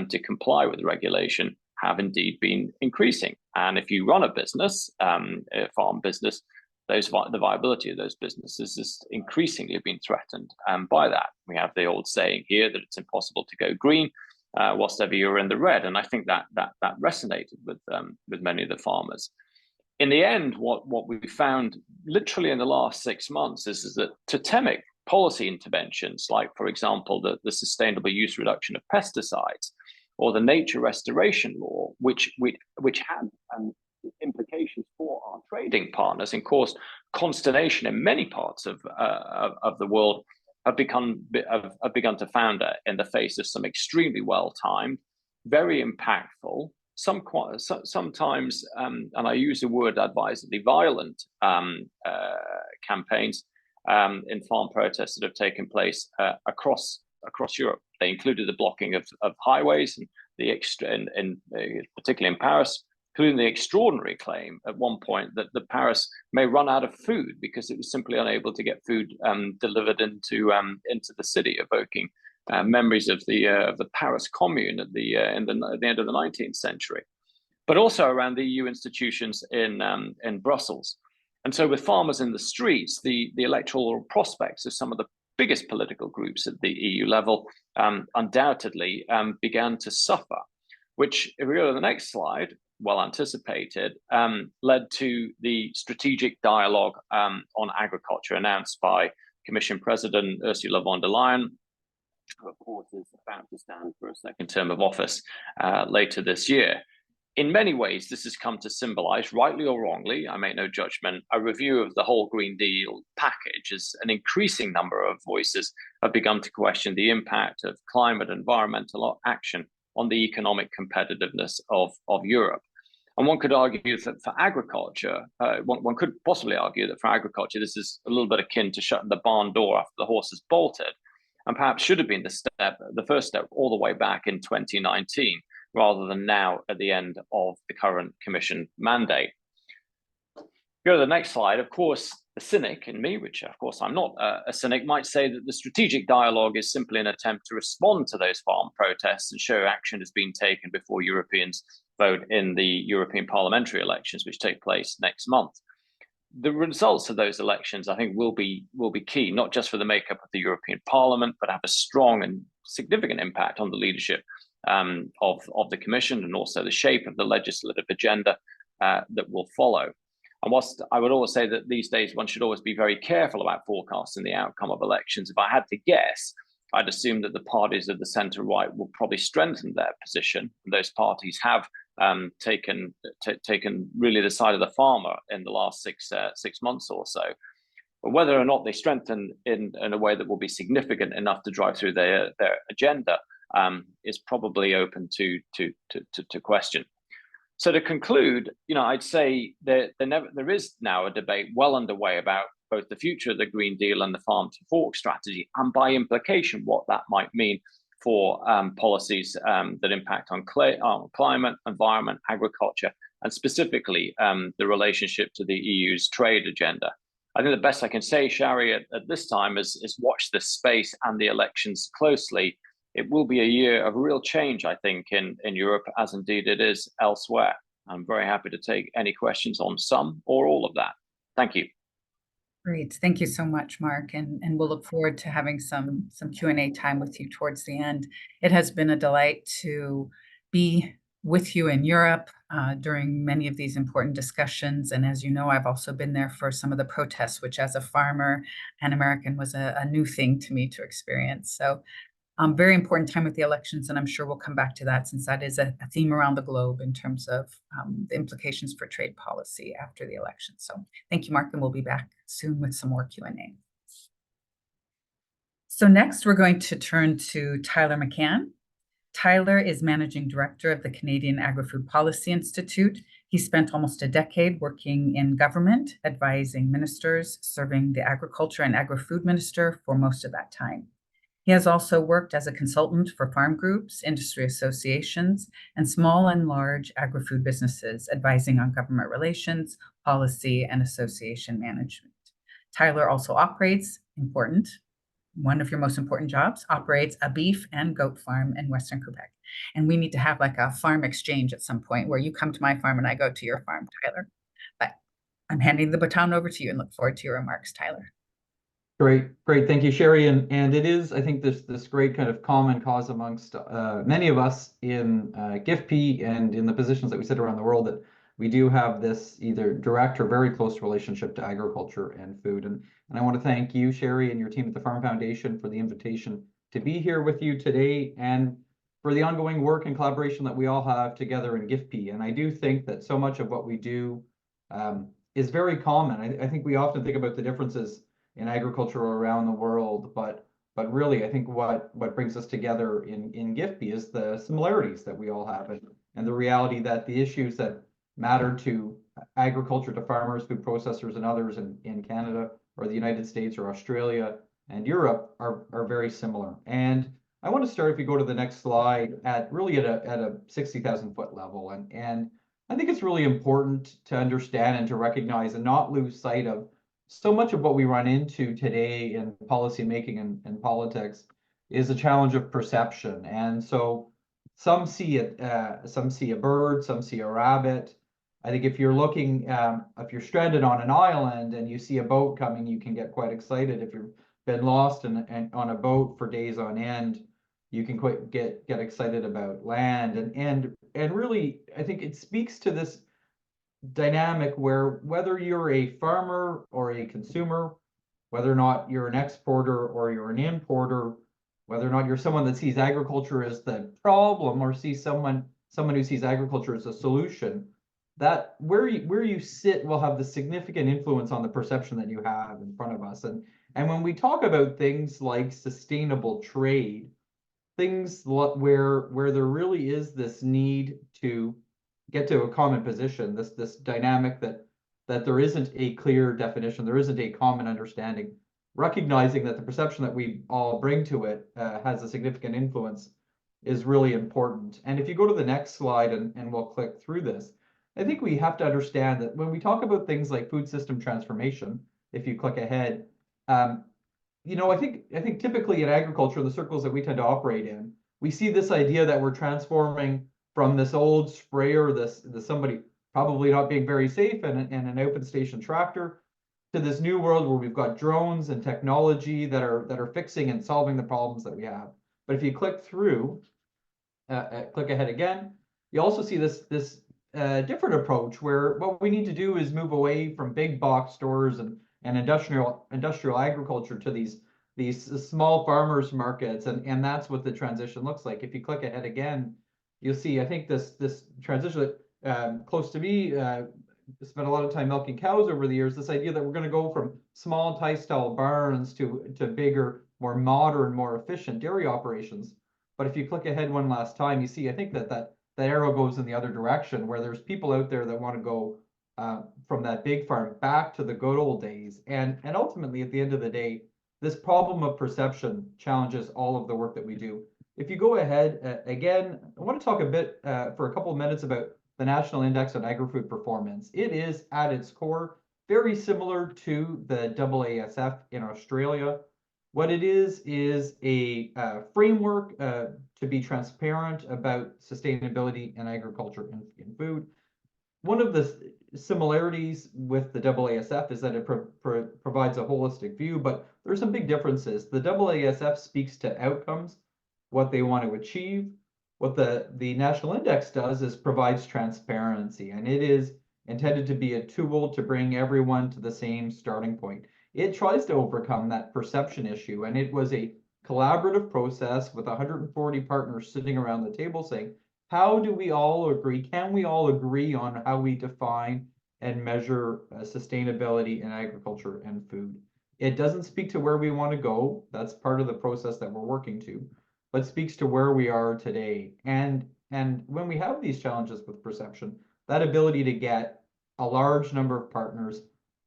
E: to comply with regulation have indeed been increasing. And if you run a business, a farm business, the viability of those businesses is increasingly being threatened by that. We have the old saying here that it's impossible to go green whilst ever you're in the red, and I think that resonated with many of the farmers. In the end, what we found literally in the last 6 months is that totemic policy interventions, like, for example, the sustainable use reduction of pesticides or the nature restoration law, which had implications for our trading partners and caused consternation in many parts of the world, have begun to founder in the face of some extremely well-timed, very impactful, sometimes, and I use the word advisedly, violent campaigns in farm protests that have taken place across Europe. They included the blocking of highways and particularly in Paris, including the extraordinary claim at one point that Paris may run out of food because it was simply unable to get food delivered into the city, evoking memories of the Paris Commune at the end of the 19th century, but also around the EU institutions in Brussels. And so with farmers in the streets, the electoral prospects of some of the biggest political groups at the EU level undoubtedly began to suffer, which, if we go to the next slide, well anticipated, led to the strategic dialogue on agriculture announced by Commission President Ursula von der Leyen, who of course is about to stand for a second term of office later this year. In many ways, this has come to symbolize, rightly or wrongly, I make no judgment, a review of the whole Green Deal package, as an increasing number of voices have begun to question the impact of climate and environmental action on the economic competitiveness of Europe. And one could argue that for agriculture, one could possibly argue that for agriculture, this is a little bit akin to shutting the barn door after the horse has bolted, and perhaps should have been the first step all the way back in 2019, rather than now at the end of the current Commission mandate. Go to the next slide. Of course, the cynic in me, which of course I'm not a cynic, might say that the strategic dialogue is simply an attempt to respond to those farm protests and show action has been taken before Europeans vote in the European parliamentary elections, which take place next month. The results of those elections, I think, will be key, not just for the makeup of the European Parliament, but have a strong and significant impact on the leadership of the Commission, and also the shape of the legislative agenda that will follow. And whilst I would always say that these days one should always be very careful about forecasting the outcome of elections, if I had to guess, I'd assume that the parties of the centre-right will probably strengthen their position. Those parties have taken really the side of the farmer in the last six months or so. But whether or not they strengthen in a way that will be significant enough to drive through their agenda is probably open to question. So to conclude, I'd say that there is now a debate well underway about both the future of the Green Deal and the farm to fork strategy, and by implication, what that might mean for policies that impact on climate, environment, agriculture, and specifically the relationship to the EU's trade agenda. I think the best I can say, Shari, at this time is watch this space and the elections closely. It will be a year of real change, I think, in Europe, as indeed it is elsewhere. I'm very happy to take any questions on some or all of that. Thank you.
C: Great. Thank you so much, Mark. And we'll look forward to having some Q&A time with you towards the end. It has been a delight to be with you in Europe during many of these important discussions. And as you know, I've also been there for some of the protests, which as a farmer and American was a new thing to me to experience. So very important time with the elections, and I'm sure we'll come back to that since that is a theme around the globe in terms of the implications for trade policy after the election. So thank you, Mark, and we'll be back soon with some more Q&A. So next, we're going to turn to Tyler McCann. Tyler is Managing Director of the Canadian Agri-Food Policy Institute. He spent almost a decade working in government, advising ministers, serving the Agriculture and Agri-Food Minister for most of that time. He has also worked as a consultant for farm groups, industry associations, and small and large agri-food businesses, advising on government relations, policy, and association management. Tyler also operates, important, one of your most important jobs, operates a beef and goat farm in Western Quebec. And we need to have like a farm exchange at some point where you come to my farm and I go to your farm, Tyler. But I'm handing the baton over to you and look forward to your remarks, Tyler.
F: Great. Thank you, Shari. And it is, I think, this great kind of common cause amongst many of us in GIFP and in the positions that we sit around the world, that we do have this either direct or very close relationship to agriculture and food. And I want to thank you, Shari, and your team at the Farm Foundation for the invitation to be here with you today, and for the ongoing work and collaboration that we all have together in GIFP. And I do think that so much of what we do is very common. I think we often think about the differences in agriculture around the world, but really I think what brings us together in GIFP is the similarities that we all have, and the reality that the issues that matter to agriculture, to farmers, food processors, and others in Canada or the United States or Australia and Europe are very similar. And I want to start, if you go to the next slide, at really at a 60,000 foot level, and I think it's really important to understand and to recognize and not lose sight of so much of what we run into today in policy making and politics is a challenge of perception. And so some see it, some see a bird, some see a rabbit. I think if you're looking, if you're stranded on an island and you see a boat coming, you can get quite excited. If you've been lost on a boat for days on end, you can quite get excited about land. And really, I think it speaks to this dynamic where whether you're a farmer or a consumer, whether or not you're an exporter or you're an importer, whether or not you're someone that sees agriculture as the problem or sees someone who sees agriculture as a solution, that where you sit will have the significant influence on the perception that you have in front of us. And when we talk about things like sustainable trade, things where there really is this need to get to a common position, this dynamic that there isn't a clear definition, there isn't a common understanding, recognizing that the perception that we all bring to it has a significant influence is really important. And if you go to the next slide, and we'll click through this, I think we have to understand that when we talk about things like food system transformation, if you click ahead, you know, I think typically in agriculture, the circles that we tend to operate in, we see this idea that we're transforming from this old sprayer, this somebody probably not being very safe and an open station tractor, to this new world where we've got drones and technology that are fixing and solving the problems that we have. But if you click through, click ahead again, you also see this different approach where what we need to do is move away from big box stores and industrial agriculture to these small farmers markets, and that's what the transition looks like. If you click ahead again, you'll see, I think this transition close to me, spent a lot of time milking cows over the years, this idea that we're going to go from small tie-style barns to bigger, more modern, more efficient dairy operations. But if you click ahead one last time, you see, I think that arrow goes in the other direction, where there's people out there that want to go from that big farm back to the good old days. And ultimately, at the end of the day, this problem of perception challenges all of the work that we do. If you go ahead again, I want to talk a bit for a couple of minutes about the National Index on Agri-Food Performance. It is at its core very similar to the AASF in Australia. What it is a framework to be transparent about sustainability in agriculture and in food. One of the similarities with the AASF is that it provides a holistic view, but there's some big differences. The AASF speaks to outcomes, what they want to achieve. What the National Index does is provides transparency, and it is intended to be a tool to bring everyone to the same starting point. It tries to overcome that perception issue, and it was a collaborative process with 140 partners sitting around the table saying, how do we all agree? Can we all agree on how we define and measure sustainability in agriculture and food? It doesn't speak to where we want to go. That's part of the process that we're working to, but speaks to where we are today. And when we have these challenges with perception, that ability to get a large number of partners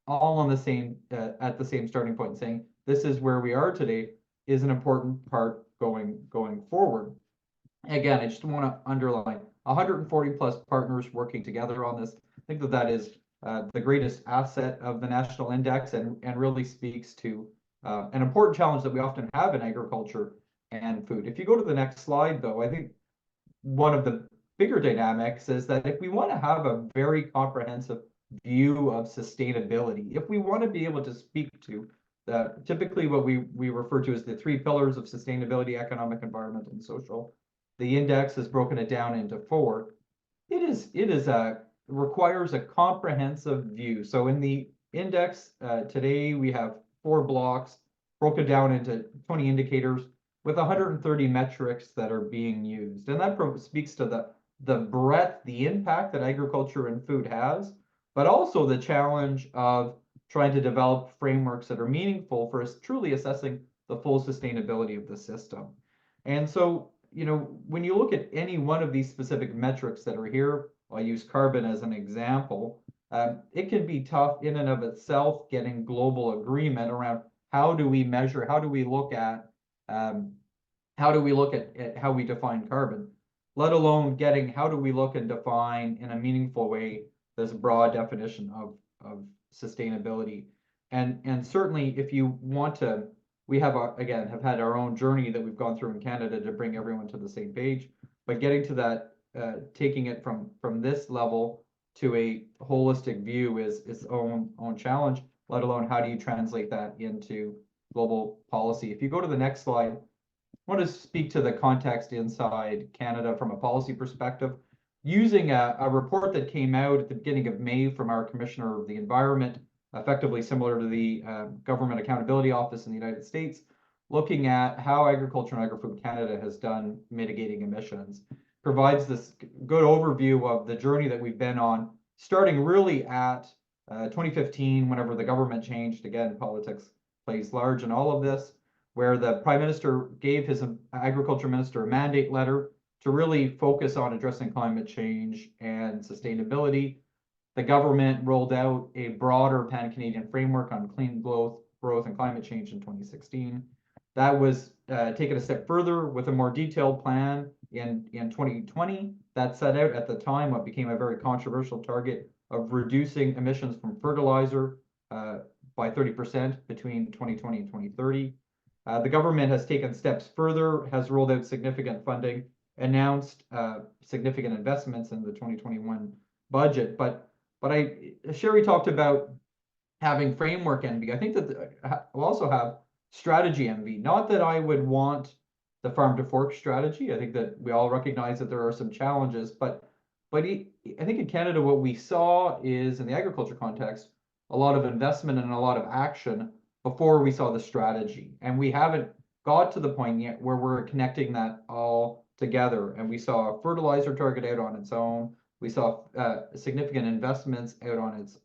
F: all on the same at the same starting point and saying, this is where we are today, is an important part going forward. Again, I just want to underline 140 plus partners working together on this. I think that is the greatest asset of the National Index, and really speaks to an important challenge that we often have in agriculture and food. If you go to the next slide, though, I think one of the bigger dynamics is that if we want to have a very comprehensive view of sustainability, if we want to be able to speak to typically what we refer to as the three pillars of sustainability: economic, environment, and social. The index has broken it down into four. It requires a comprehensive view. So in the index today, we have 4 blocks broken down into 20 indicators with 130 metrics that are being used. And that speaks to the breadth, the impact that agriculture and food has, but also the challenge of trying to develop frameworks that are meaningful for us truly assessing the full sustainability of the system. And so, when you look at any one of these specific metrics that are here, I'll use carbon as an example, it can be tough in and of itself getting global agreement around how do we measure, how do we look at how we define carbon, let alone getting how do we look and define in a meaningful way this broad definition of sustainability. And certainly if you want to, we have had our own journey that we've gone through in Canada to bring everyone to the same page, but getting to that, taking it from this level to a holistic view is its own challenge, let alone how do you translate that into global policy. If you go to the next slide, I want to speak to the context inside Canada from a policy perspective, using a report that came out at the beginning of May from our Commissioner of the Environment, effectively similar to the Government Accountability Office in the United States, looking at how Agriculture and Agri-Food Canada has done mitigating emissions. Provides this good overview of the journey that we've been on, starting really at 2015, whenever the government changed. Again, politics plays large in all of this, where the Prime Minister gave his Agriculture Minister a mandate letter to really focus on addressing climate change and sustainability. The government rolled out a broader pan-Canadian framework on clean growth and climate change in 2016. That was taken a step further with a more detailed plan in 2020 that set out at the time what became a very controversial target of reducing emissions from fertilizer by 30% between 2020 and 2030. The government has taken steps further, has rolled out significant funding, announced significant investments in the 2021 budget. But Shari talked about having framework envy. I think that we'll also have strategy envy. Not that I would want the farm to fork strategy. I think that we all recognize that there are some challenges, but I think in Canada, what we saw is, in the agriculture context, a lot of investment and a lot of action before we saw the strategy. And we haven't got to the point yet where we're connecting that all together. And we saw a fertilizer target out on its own. We saw significant investments out on its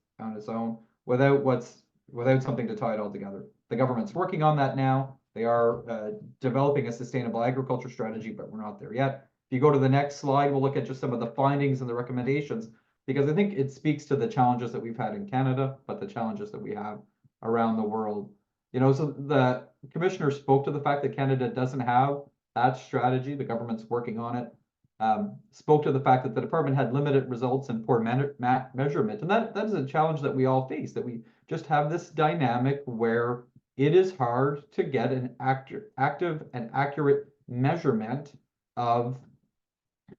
F: own without something to tie it all together. The government's working on that now. They are developing a sustainable agriculture strategy, but we're not there yet. If you go to the next slide, we'll look at just some of the findings and the recommendations, because I think it speaks to the challenges that we've had in Canada, but the challenges that we have around the world. So the commissioner spoke to the fact that Canada doesn't have that strategy. The government's working on it. Spoke to the fact that the department had limited results and poor measurement. And that is a challenge that we all face, that we just have this dynamic where it is hard to get an active and accurate measurement of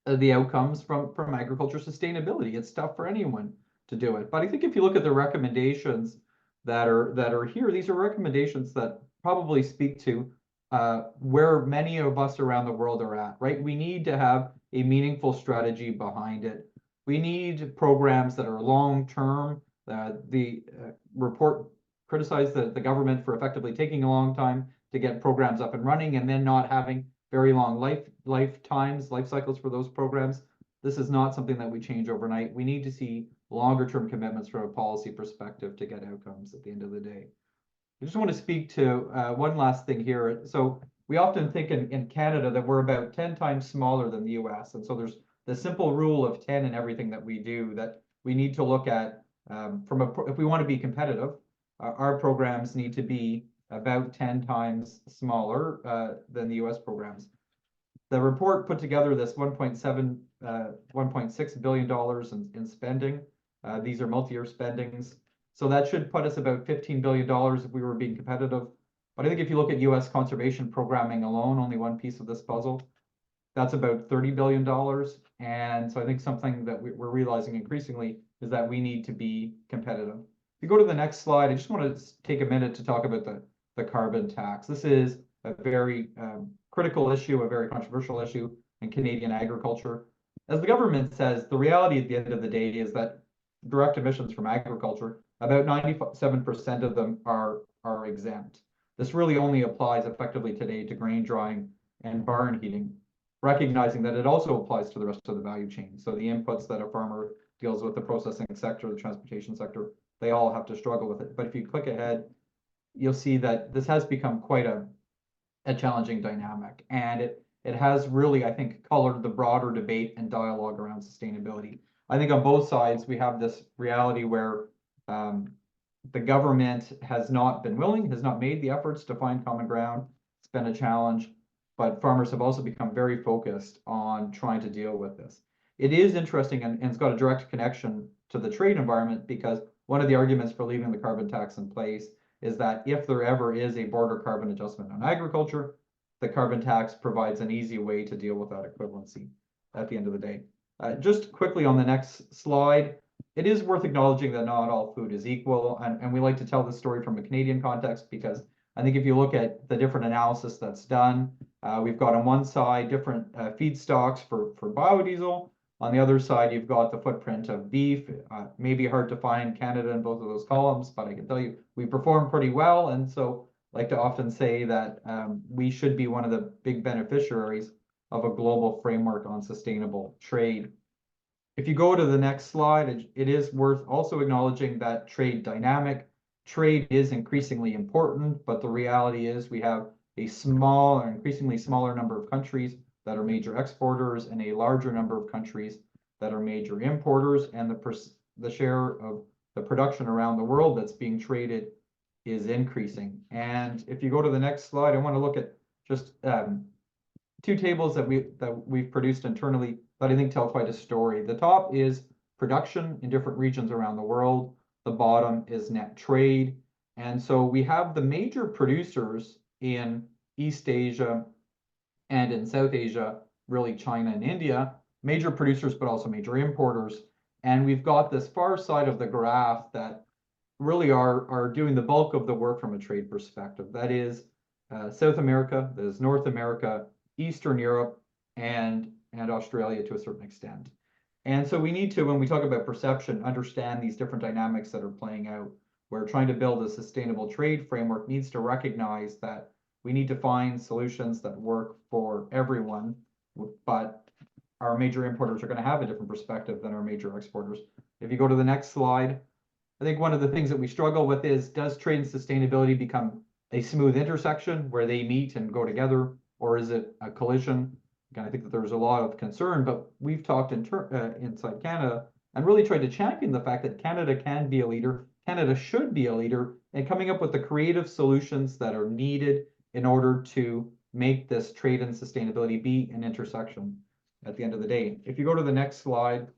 F: the outcomes from agriculture sustainability. It's tough for anyone to do it. But I think if you look at the recommendations that are here, these are recommendations that probably speak to where many of us around the world are at, right? We need to have a meaningful strategy behind it. We need programs that are long-term. The report criticized the government for effectively taking a long time to get programs up and running and then not having very long life cycles for those programs. This is not something that we change overnight. We need to see longer-term commitments from a policy perspective to get outcomes at the end of the day. I just want to speak to one last thing here. So we often think in Canada that we're about 10 times smaller than the US. And so there's the simple rule of 10 in everything that we do that we need to look at if we want to be competitive, our programs need to be about 10 times smaller than the US programs. The report put together this $1.6 billion in spending. These are multi-year spendings. So that should put us about $15 billion if we were being competitive. But I think if you look at US conservation programming alone, only one piece of this puzzle, that's about $30 billion. And so I think something that we're realizing increasingly is that we need to be competitive. If you go to the next slide, I just want to take a minute to talk about the carbon tax. This is a very critical issue, a very controversial issue in Canadian agriculture. As the government says, the reality at the end of the day is that direct emissions from agriculture, about 97% of them are exempt. This really only applies effectively today to grain drying and barn heating, recognizing that it also applies to the rest of the value chain. So the inputs that a farmer deals with, the processing sector, the transportation sector, they all have to struggle with it. But if you click ahead, you'll see that this has become quite a challenging dynamic. And it has really, I think, colored the broader debate and dialogue around sustainability. I think on both sides, we have this reality where the government has not been willing, has not made the efforts to find common ground. It's been a challenge, but farmers have also become very focused on trying to deal with this. It is interesting, and it's got a direct connection to the trade environment, because one of the arguments for leaving the carbon tax in place is that if there ever is a border carbon adjustment on agriculture, the carbon tax provides an easy way to deal with that equivalency at the end of the day. Just quickly on the next slide, it is worth acknowledging that not all food is equal, and we like to tell this story from a Canadian context, because I think if you look at the different analysis that's done, we've got on one side different feedstocks for biodiesel. On the other side, you've got the footprint of beef. Maybe hard to find Canada in both of those columns, but I can tell you we perform pretty well. And so I like to often say that we should be one of the big beneficiaries of a global framework on sustainable trade. If you go to the next slide, it is worth also acknowledging that trade is increasingly important, but the reality is we have a small or increasingly smaller number of countries that are major exporters and a larger number of countries that are major importers, and the share of the production around the world that's being traded is increasing. And if you go to the next slide, I want to look at just two tables that we've produced internally that I think tell quite a story. The top is production in different regions around the world. The bottom is net trade. And so we have the major producers in East Asia and in South Asia, really China and India, major producers, but also major importers. And we've got this far side of the graph that really are doing the bulk of the work from a trade perspective. That is South America, that is North America, Eastern Europe, and Australia to a certain extent. And so we need to, when we talk about perception, understand these different dynamics that are playing out. Where trying to build a sustainable trade framework needs to recognize that we need to find solutions that work for everyone, but our major importers are going to have a different perspective than our major exporters. If you go to the next slide, I think one of the things that we struggle with is, does trade and sustainability become a smooth intersection where they meet and go together, or is it a collision? Again, I think that there's a lot of concern, but we've talked inside Canada and really tried to champion the fact that Canada can be a leader. Canada should be a leader in coming up with the creative solutions that are needed in order to make this trade and sustainability be an intersection at the end of the day. If you go to the next slide,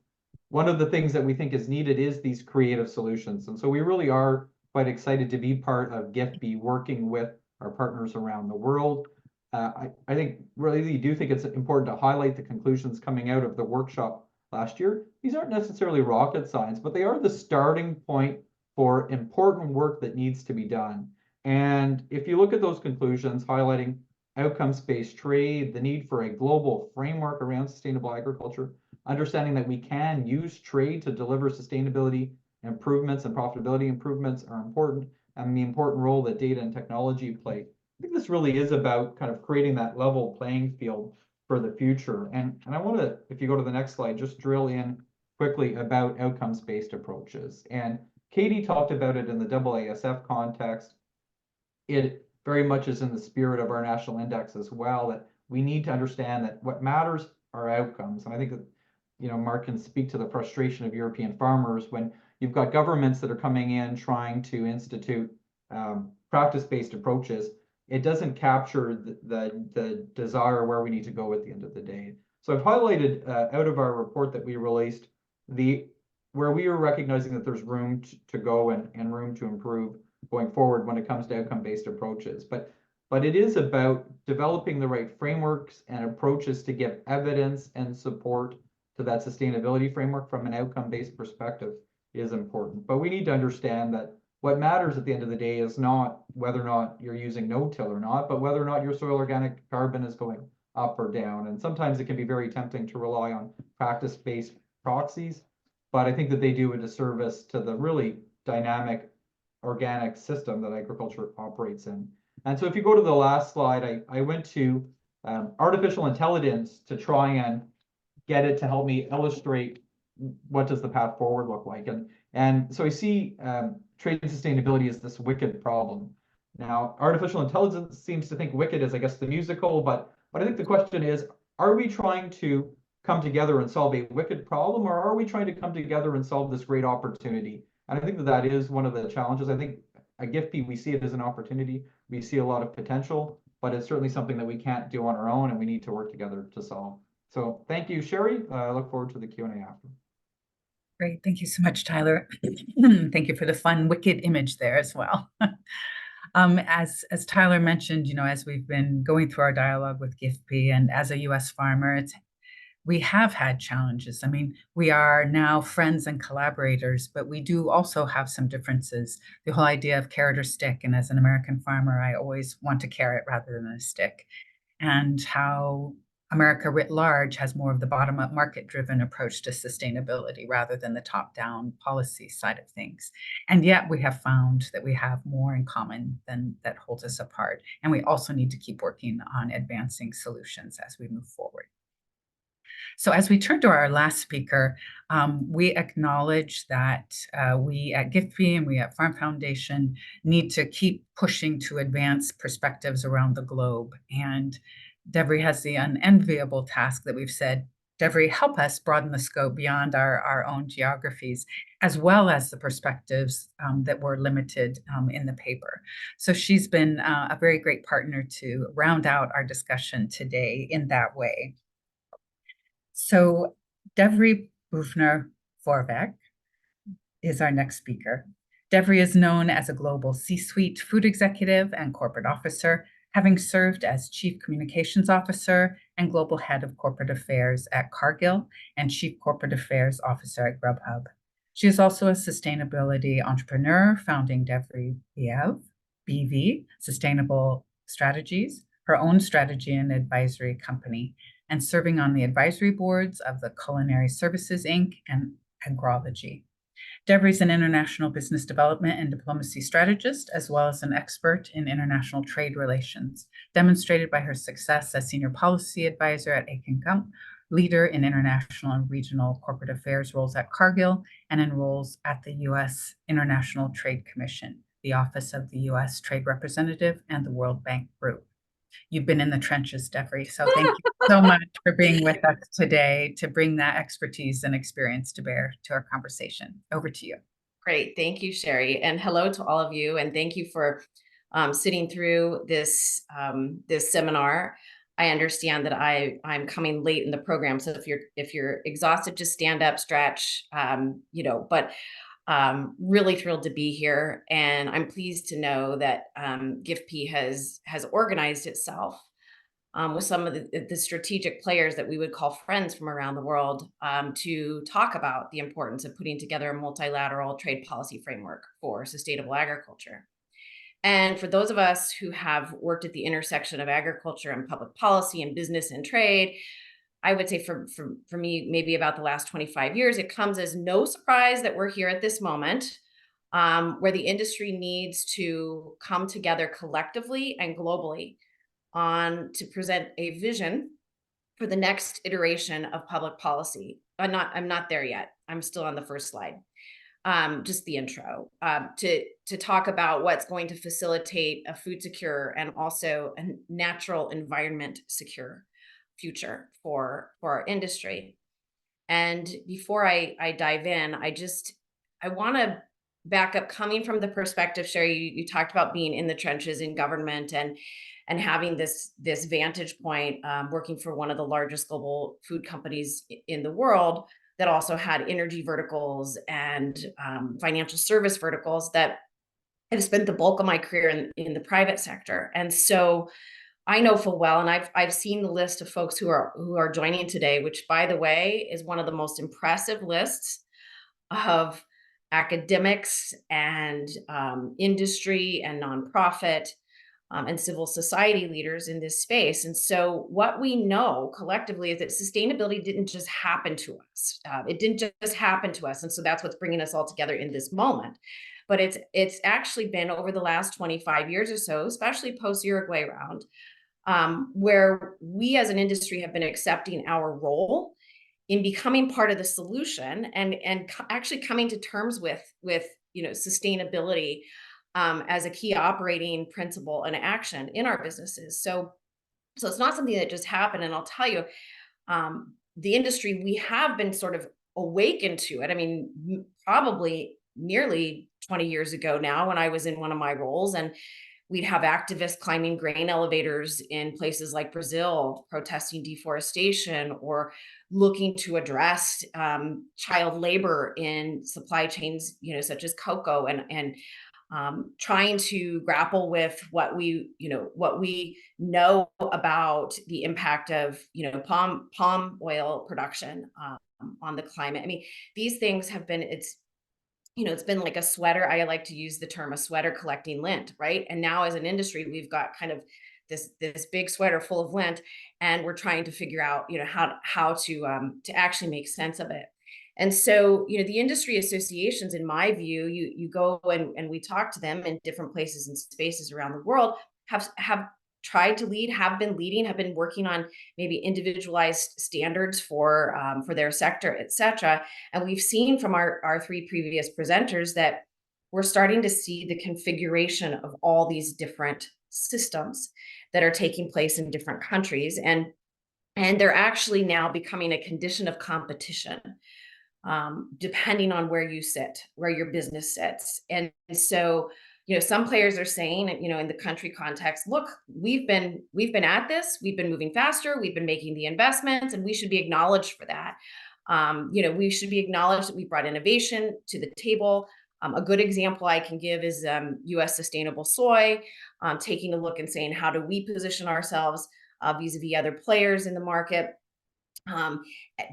F: one of the things that we think is needed is these creative solutions. And so we really are quite excited to be part of GIFB, working with our partners around the world. I think really do think it's important to highlight the conclusions coming out of the workshop last year. These aren't necessarily rocket science, but they are the starting point for important work that needs to be done. And if you look at those conclusions highlighting outcomes-based trade, the need for a global framework around sustainable agriculture, understanding that we can use trade to deliver sustainability improvements and profitability improvements are important, and the important role that data and technology play. I think this really is about kind of creating that level playing field for the future. And I want to, if you go to the next slide, just drill in quickly about outcomes-based approaches. And Katie talked about it in the AASF context. It very much is in the spirit of our national index as well, that we need to understand that what matters are outcomes. And I think that, you know, Mark can speak to the frustration of European farmers when you've got governments that are coming in trying to institute practice-based approaches. It doesn't capture the desire where we need to go at the end of the day. So I've highlighted out of our report that we released where we are recognizing that there's room to go and room to improve. going forward when it comes to outcome-based approaches. But it is about developing the right frameworks and approaches to give evidence and support to that sustainability framework from an outcome-based perspective is important. But we need to understand that what matters at the end of the day is not whether or not you're using no-till or not, but whether or not your soil organic carbon is going up or down. And sometimes it can be very tempting to rely on practice-based proxies, but I think that they do a disservice to the really dynamic organic system that agriculture operates in. And so if you go to the last slide, I went to artificial intelligence to try and get it to help me illustrate what does the path forward look like. And so I see trade and sustainability as this wicked problem. Now, artificial intelligence seems to think wicked is, I guess, the musical, but I think the question is, are we trying to come together and solve a wicked problem, or are we trying to come together and solve this great opportunity? And I think that that is one of the challenges. I think at GIFP, we see it as an opportunity. We see a lot of potential, but it's certainly something that we can't do on our own, and we need to work together to solve. So thank you, Shari. I look forward to the Q&A after.
C: Great. Thank you so much, Tyler. Thank you for the fun, wicked image there as well. As Tyler mentioned, as we've been going through our dialogue with GIFP and as a U.S. farmer, we have had challenges. I mean, we are now friends and collaborators, but we do also have some differences. The whole idea of carrot or stick, and as an American farmer, I always want a carrot rather than a stick, and how America writ large has more of the bottom-up market-driven approach to sustainability rather than the top-down policy side of things. And yet we have found that we have more in common than that holds us apart. And we also need to keep working on advancing solutions as we move forward. So as we turn to our last speaker, we acknowledge that we at GIFP and we at Farm Foundation need to keep pushing to advance perspectives around the globe. And Devry has the unenviable task that we've said, Devry, help us broaden the scope beyond our own geographies, as well as the perspectives that were limited in the paper. So she's been a very great partner to round out our discussion today in that way. So Devry Boughner Vorwerk is our next speaker. Devry is known as a global C-suite food executive and corporate officer, having served as Chief Communications Officer and Global Head of Corporate Affairs at Cargill and Chief Corporate Affairs Officer at Grubhub. She is also a sustainability entrepreneur, founding DevryBV, Sustainable Strategies, her own strategy and advisory company, and serving on the advisory boards of the Culinary Services, Inc. and Agrology. Devry is an international business development and diplomacy strategist, as well as an expert in international trade relations, demonstrated by her success as senior policy advisor at Aiken Gump, leader in international and regional corporate affairs roles at Cargill, and in roles at the U.S. International Trade Commission, the Office of the U.S. Trade Representative, and the World Bank Group. You've been in the trenches, Devry, so thank you so much for being with us today to bring that expertise and experience to bear to our conversation. Over to you.
G: Great. Thank you, Shari. And hello to all of you. And thank you for sitting through this seminar. I understand that I'm coming late in the program. So if you're exhausted, just stand up, stretch, but really thrilled to be here. And I'm pleased to know that GIFP has organized itself with some of the strategic players that we would call friends from around the world to talk about the importance of putting together a multilateral trade policy framework for sustainable agriculture. And for those of us who have worked at the intersection of agriculture and public policy and business and trade, I would say for me, maybe about the last 25 years, it comes as no surprise that we're here at this moment where the industry needs to come together collectively and globally to present a vision for the next iteration of public policy. I'm not there yet. I'm still on the first slide. Just the intro to talk about what's going to facilitate a food secure and also a natural environment secure future for our industry. And before I dive in, I want to back up, coming from the perspective, Shari, you talked about being in the trenches in government and having this vantage point, working for one of the largest global food companies in the world that also had energy verticals and financial service verticals that I've spent the bulk of my career in the private sector. And so I know full well, and I've seen the list of folks who are joining today, which, by the way, is one of the most impressive lists of academics and industry and nonprofit and civil society leaders in this space. And so what we know collectively is that sustainability didn't just happen to us. It didn't just happen to us. And so that's what's bringing us all together in this moment. But it's actually been over the last 25 years or so, especially post-Uruguay round, where we as an industry have been accepting our role in becoming part of the solution and actually coming to terms with sustainability as a key operating principle and action in our businesses. So it's not something that just happened. And I'll tell you, the industry, we have been sort of awakened to it. I mean, probably nearly 20 years ago now, when I was in one of my roles, and we'd have activists climbing grain elevators in places like Brazil, protesting deforestation or looking to address child labor in supply chains, such as cocoa, and trying to grapple with what we know about the impact of palm oil production on the climate. I mean, these things have been it's been like a sweater. I like to use the term a sweater collecting lint, right? And now as an industry, we've got kind of this big sweater full of lint, and we're trying to figure out, how to actually make sense of it. And so, the industry associations, in my view, you go and we talk to them in different places and spaces around the world, have tried to lead, have been working on maybe individualized standards for their sector, et cetera. And we've seen from our three previous presenters that we're starting to see the configuration of all these different systems that are taking place in different countries. And they're actually now becoming a condition of competition, depending on where you sit, where your business sits. And so, some players are saying, in the country context, look, we've been at this, we've been moving faster, we've been making the investments, and we should be acknowledged for that. We should be acknowledged that we brought innovation to the table. A good example I can give is U.S. sustainable soy, taking a look and saying, how do we position ourselves vis-a-vis other players in the market?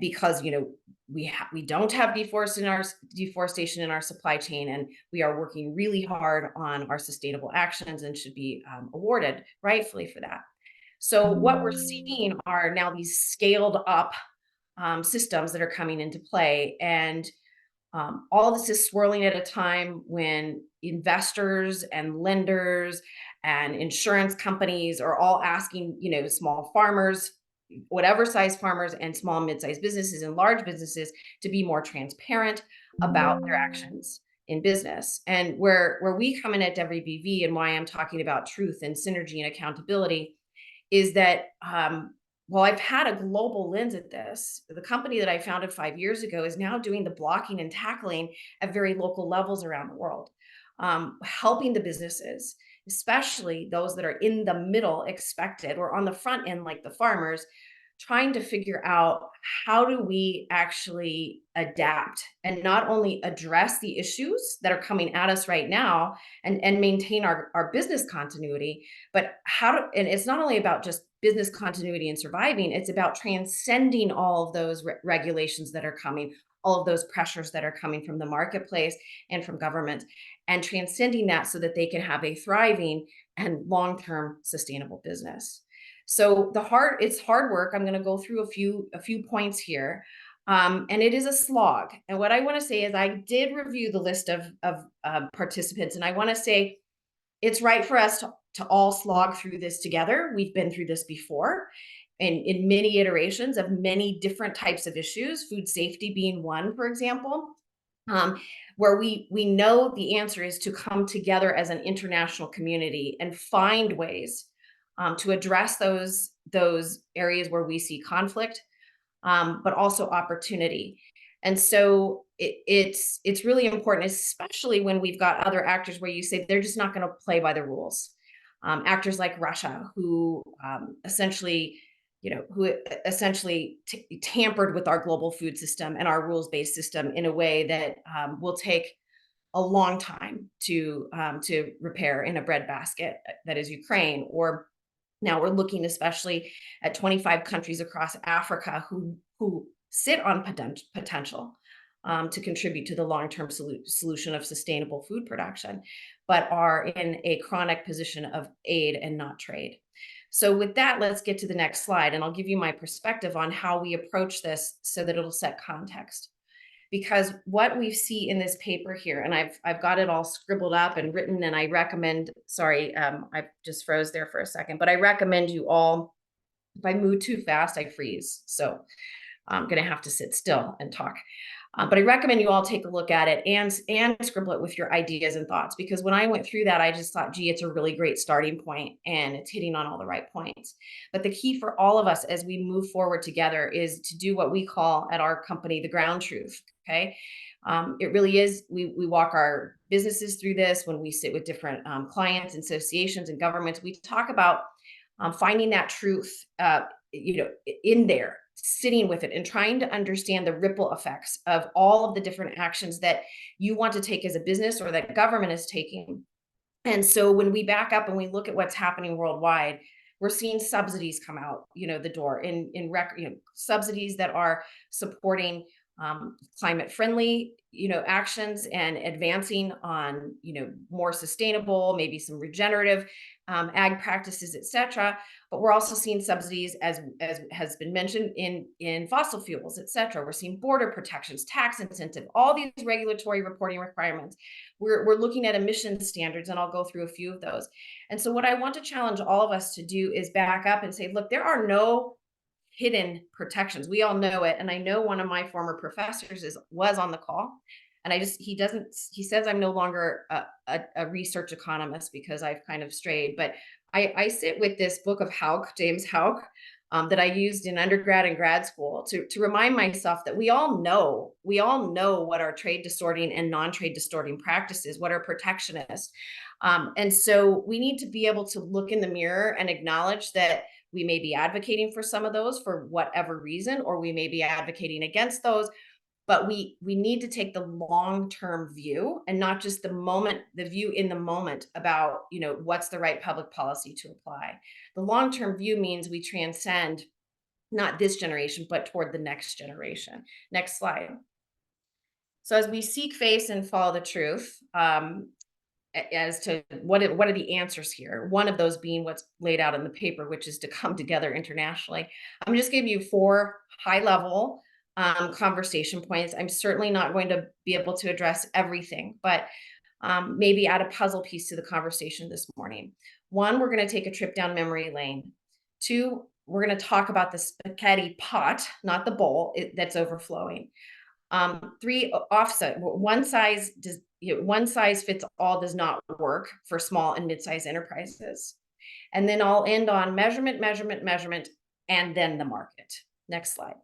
G: Because we don't have deforestation in our supply chain, and we are working really hard on our sustainable actions and should be awarded rightfully for that. So what we're seeing are now these scaled up systems that are coming into play, and all of this is swirling at a time when investors and lenders and insurance companies are all asking, small farmers, whatever size farmers, and small and mid-sized businesses and large businesses to be more transparent about their actions in business. And where we come in at DevryBV, and why I'm talking about truth and synergy and accountability, is that while I've had a global lens at this, the company that I founded 5 years ago is now doing the blocking and tackling at very local levels around the world, helping the businesses, especially those that are in the middle expected or on the front end, like the farmers, trying to figure out how do we actually adapt and not only address the issues that are coming at us right now and maintain our business continuity, but and it's not only about just business continuity and surviving, it's about transcending all of those regulations that are coming, all of those pressures that are coming from the marketplace and from government, and transcending that so that they can have a thriving and long-term sustainable business. So it's hard work. I'm going to go through a few points here, and it is a slog. And what I want to say is I did review the list of participants, and I want to say it's right for us to all slog through this together. We've been through this before in many iterations of many different types of issues, food safety being one, for example, where we know the answer is to come together as an international community and find ways to address those areas where we see conflict, but also opportunity. And so it's really important, especially when we've got other actors where you say they're just not going to play by the rules. Actors like Russia, who essentially tampered with our global food system and our rules-based system in a way that will take a long time to repair in a breadbasket that is Ukraine. Or now we're looking especially at 25 countries across Africa who sit on potential to contribute to the long-term solution of sustainable food production, but are in a chronic position of aid and not trade. So with that, let's get to the next slide, and I'll give you my perspective on how we approach this so that it'll set context. Because what we see in this paper here, and I've got it all scribbled up and written, and I recommend, sorry, I just froze there for a second, but I recommend you all, if I move too fast, I freeze. So I'm gonna have to sit still and talk. But I recommend you all take a look at it and scribble it with your ideas and thoughts, because when I went through that, I just thought, gee, it's a really great starting point and it's hitting on all the right points. But the key for all of us as we move forward together is to do what we call at our company the ground truth, okay? It really is, we walk our businesses through this when we sit with different clients, associations, and governments. We talk about finding that truth, in there, sitting with it and trying to understand the ripple effects of all of the different actions that you want to take as a business or that government is taking. And so when we back up and we look at what's happening worldwide, we're seeing subsidies come out, the door in subsidies that are supporting climate friendly, actions and advancing on, more sustainable, maybe some regenerative ag practices, et cetera. But we're also seeing subsidies, as has been mentioned, in fossil fuels, et cetera. We're seeing border protections, tax incentive, all these regulatory reporting requirements. We're looking at emission standards, and I'll go through a few of those. And so what I want to challenge all of us to do is back up and say, look, there are no hidden protections. We all know it. And I know one of my former professors was on the call. And he says I'm no longer a research economist because I've kind of strayed, but I sit with this book of James Houck, that I used in undergrad and grad school to remind myself that we all know what our trade distorting and non-trade distorting practices, what are protectionist. And so we need to be able to look in the mirror and acknowledge that we may be advocating for some of those for whatever reason, or we may be advocating against those. But we need to take the long-term view and not just the view in the moment about, what's the right public policy to apply. The long-term view means we transcend not this generation, but toward the next generation. Next slide. So as we seek, face, and follow the truth, as to what are the answers here, one of those being what's laid out in the paper, which is to come together internationally. I'm just giving you 4 high-level conversation points. I'm certainly not going to be able to address everything, but maybe add a puzzle piece to the conversation this morning. 1, we're going to take a trip down memory lane. 2, we're going to talk about the spaghetti pot, not the bowl that's overflowing. 3, offset. One size fits all does not work for small and mid-sized enterprises. And then I'll end on measurement, and then the market. Next slide.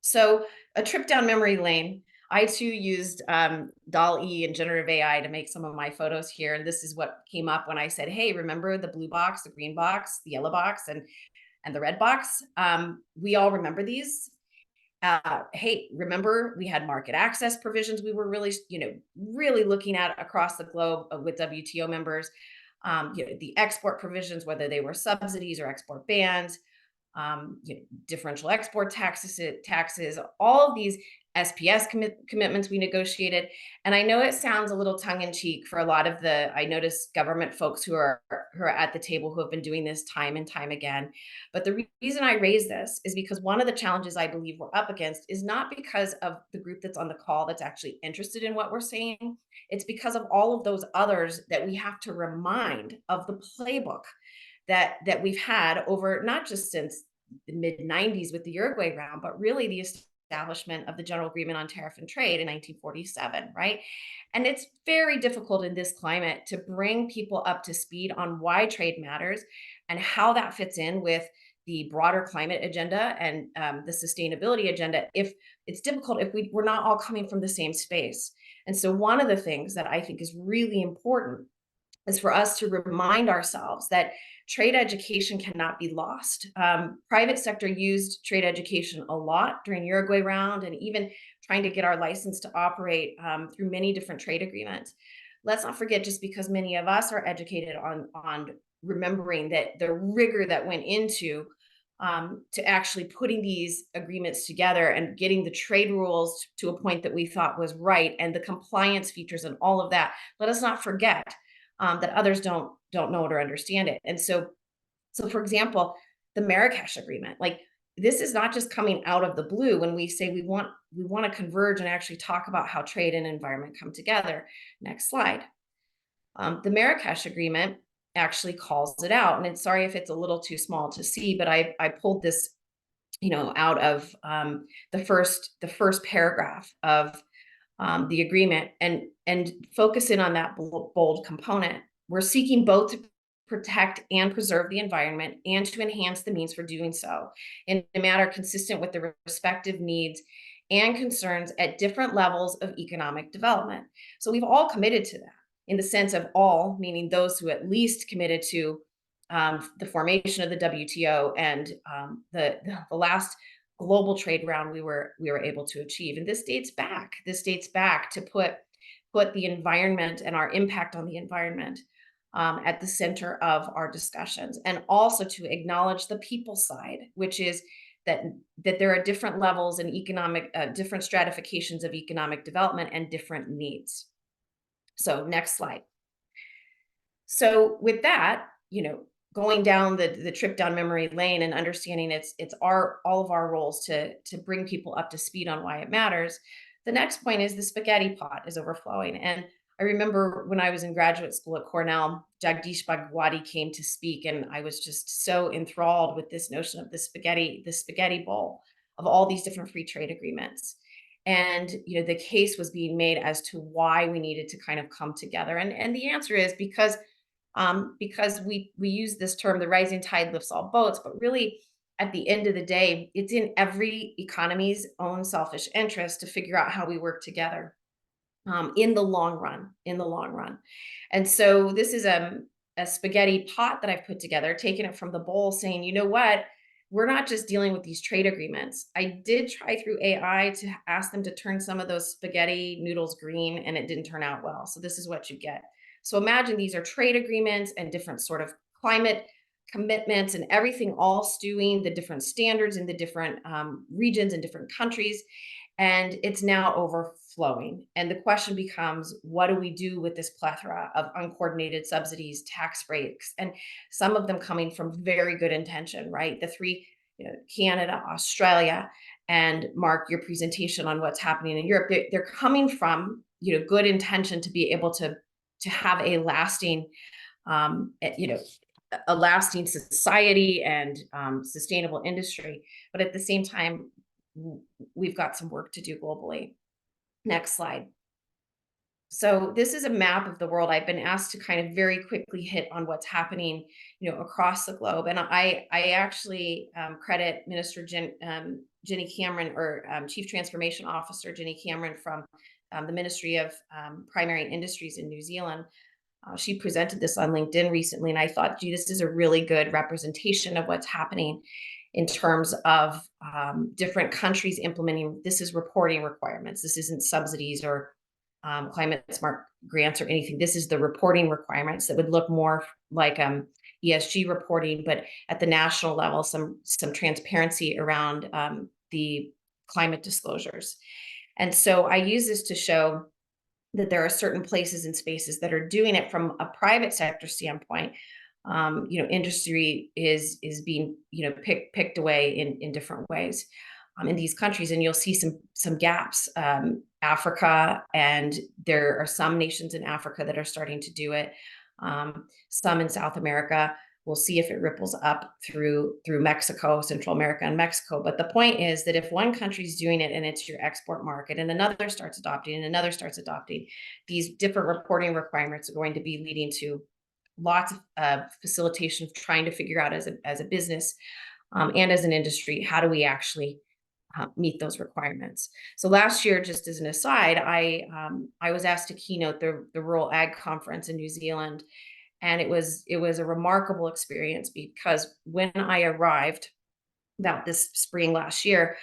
G: So a trip down memory lane. I too used DALL-E and generative AI to make some of my photos here. And this is what came up when I said, hey, remember the blue box, the green box, the yellow box, and the red box? We all remember these. Hey, remember we had market access provisions we were really looking at across the globe with WTO members. The export provisions, whether they were subsidies or export bans, differential export taxes, all of these SPS commitments we negotiated. And I know it sounds a little tongue-in-cheek for a lot of I noticed government folks who are at the table who have been doing this time and time again. But the reason I raise this is because one of the challenges I believe we're up against is not because of the group that's on the call that's actually interested in what we're saying. It's because of all of those others that we have to remind of the playbook that we've had over, not just since the mid-90s with the Uruguay round, but really the establishment of the General Agreement on Tariff and Trade in 1947, right? And it's very difficult in this climate to bring people up to speed on why trade matters and how that fits in with the broader climate agenda and the sustainability agenda. If it's difficult if we're not all coming from the same space. And so one of the things that I think is really important is for us to remind ourselves that trade education cannot be lost. Private sector used trade education a lot during Uruguay round, and even trying to get our license to operate through many different trade agreements. Let's not forget, just because many of us are educated on remembering that the rigor that went into to actually putting these agreements together and getting the trade rules to a point that we thought was right, and the compliance features and all of that. Let us not forget that others don't know it or understand it. And so for example, the Marrakesh Agreement, like, this is not just coming out of the blue when we say we want to converge and actually talk about how trade and environment come together. Next slide. The Marrakesh Agreement actually calls it out, and it's, sorry if it's a little too small to see, but I pulled this, out of the first paragraph of the agreement, and focus in on that bold component. We're seeking both to protect and preserve the environment, and to enhance the means for doing so in a manner consistent with the respective needs and concerns at different levels of economic development. So we've all committed to that, in the sense of all, meaning those who at least committed to the formation of the WTO and the last global trade round we were able to achieve. And this dates back to put the environment and our impact on the environment at the center of our discussions, and also to acknowledge the people side, which is that there are different levels and different stratifications of economic development and different needs. So next slide. So with that, going down the trip down memory lane and understanding it's all of our roles to bring people up to speed on why it matters. The next point is the spaghetti pot is overflowing. And I remember when I was in graduate school at Cornell, Jagdish Bhagwati came to speak, and I was just so enthralled with this notion of the spaghetti bowl of all these different free trade agreements. And the case was being made as to why we needed to kind of come together. And the answer is because we use this term, the rising tide lifts all boats, but really at the end of the day, it's in every economy's own selfish interest to figure out how we work together in the long run. And so this is a spaghetti pot that I've put together, taking it from the bowl, saying, you know what, we're not just dealing with these trade agreements. I did try through AI to ask them to turn some of those spaghetti noodles green, and it didn't turn out well. So this is what you get. So imagine these are trade agreements and different sort of climate commitments and everything all stewing, the different standards in the different regions and different countries. And it's now overflowing. And the question becomes, what do we do with this plethora of uncoordinated subsidies, tax breaks, and some of them coming from very good intention, right? The three, Canada, Australia, and Mark, your presentation on what's happening in Europe, they're coming from, good intention to be able to have a lasting, a lasting society and sustainable industry. But at the same time, we've got some work to do globally. Next slide. So this is a map of the world. I've been asked to kind of very quickly hit on what's happening, across the globe. And I actually credit Minister Jenny Cameron, or Chief Transformation Officer Jenny Cameron from the Ministry of Primary Industries in New Zealand. She presented this on LinkedIn recently, and I thought, gee, this is a really good representation of what's happening in terms of different countries implementing. This is reporting requirements. This isn't subsidies or climate smart grants or anything. This is the reporting requirements that would look more like ESG reporting, but at the national level, some transparency around the climate disclosures. And so I use this to show that there are certain places and spaces that are doing it from a private sector standpoint. Industry is being, picked away in different ways in these countries, and you'll see some gaps. Africa, and there are some nations in Africa that are starting to do it. Some in South America. We'll see if it ripples up through Mexico, Central America, and Mexico. But the point is that if one country is doing it and it's your export market, and another starts adopting, and another starts adopting, these different reporting requirements are going to be leading to lots of facilitation of trying to figure out as a business and as an industry, how do we actually meet those requirements. So last year, just as an aside, I was asked to keynote the Rural Ag Conference in New Zealand. And it was a remarkable experience, because when I arrived about this spring last year,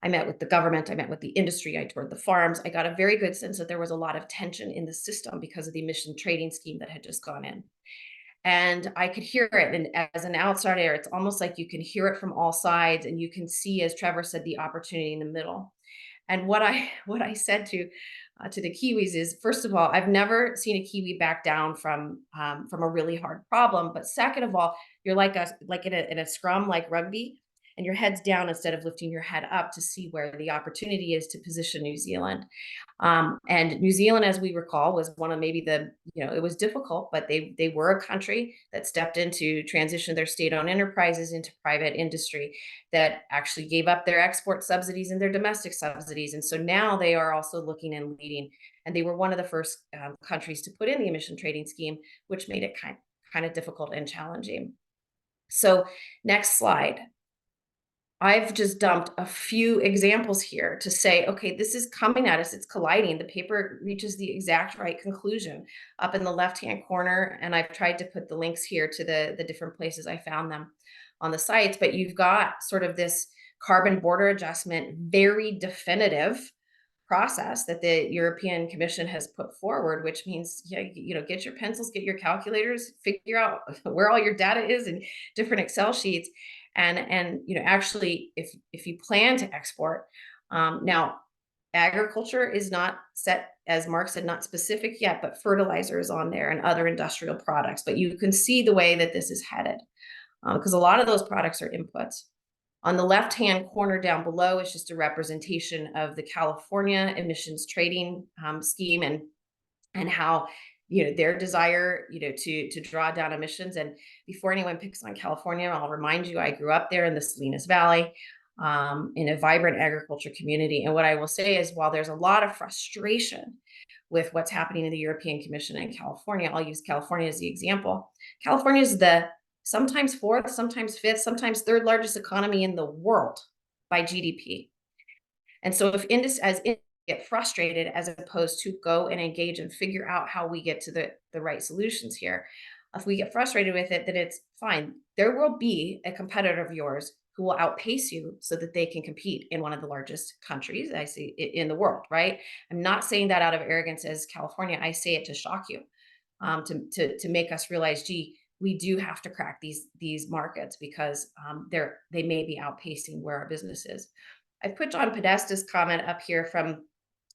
G: I met with the government, I met with the industry, I toured the farms. I got a very good sense that there was a lot of tension in the system because of the emission trading scheme that had just gone in. And I could hear it. And as an outsider, it's almost like you can hear it from all sides, and you can see, as Trevor said, the opportunity in the middle. And what I said to the Kiwis is, first of all, I've never seen a Kiwi back down from a really hard problem. But second of all, you're like in a scrum like rugby, and your head's down instead of lifting your head up to see where the opportunity is to position New Zealand. And New Zealand, as we recall, was one of maybe it was difficult, but they were a country that stepped into transition their state-owned enterprises into private industry, that actually gave up their export subsidies and their domestic subsidies. And so now they are also looking and leading. And they were one of the first countries to put in the emission trading scheme, which made it kind of difficult and challenging. So next slide. I've just dumped a few examples here to say, okay, this is coming at us, it's colliding. The paper reaches the exact right conclusion up in the left-hand corner. And I've tried to put the links here to the different places I found them on the sites, but you've got sort of this carbon border adjustment, very definitive process that the European Commission has put forward, which means, get your pencils, get your calculators, figure out where all your data is in different Excel sheets. And actually, if you plan to export, now agriculture is not set, as Mark said, not specific yet, but fertilizer is on there and other industrial products. But you can see the way that this is headed, because a lot of those products are inputs. On the left-hand corner down below is just a representation of the California emissions trading scheme and how their desire to draw down emissions. And before anyone picks on California, I'll remind you, I grew up there in the Salinas Valley in a vibrant agriculture community. And what I will say is, while there's a lot of frustration with what's happening in the European Commission in California, I'll use California as the example. California is the sometimes fourth, sometimes fifth, sometimes third largest economy in the world by GDP. And so if industry get frustrated, as opposed to go and engage and figure out how we get to the right solutions here, if we get frustrated with it, then it's fine. There will be a competitor of yours who will outpace you so that they can compete in one of the largest countries I see in the world, right? I'm not saying that out of arrogance as California. I say it to shock you, to make us realize, gee, we do have to crack these markets, because they may be outpacing where our business is. I put John Podesta's comment up here from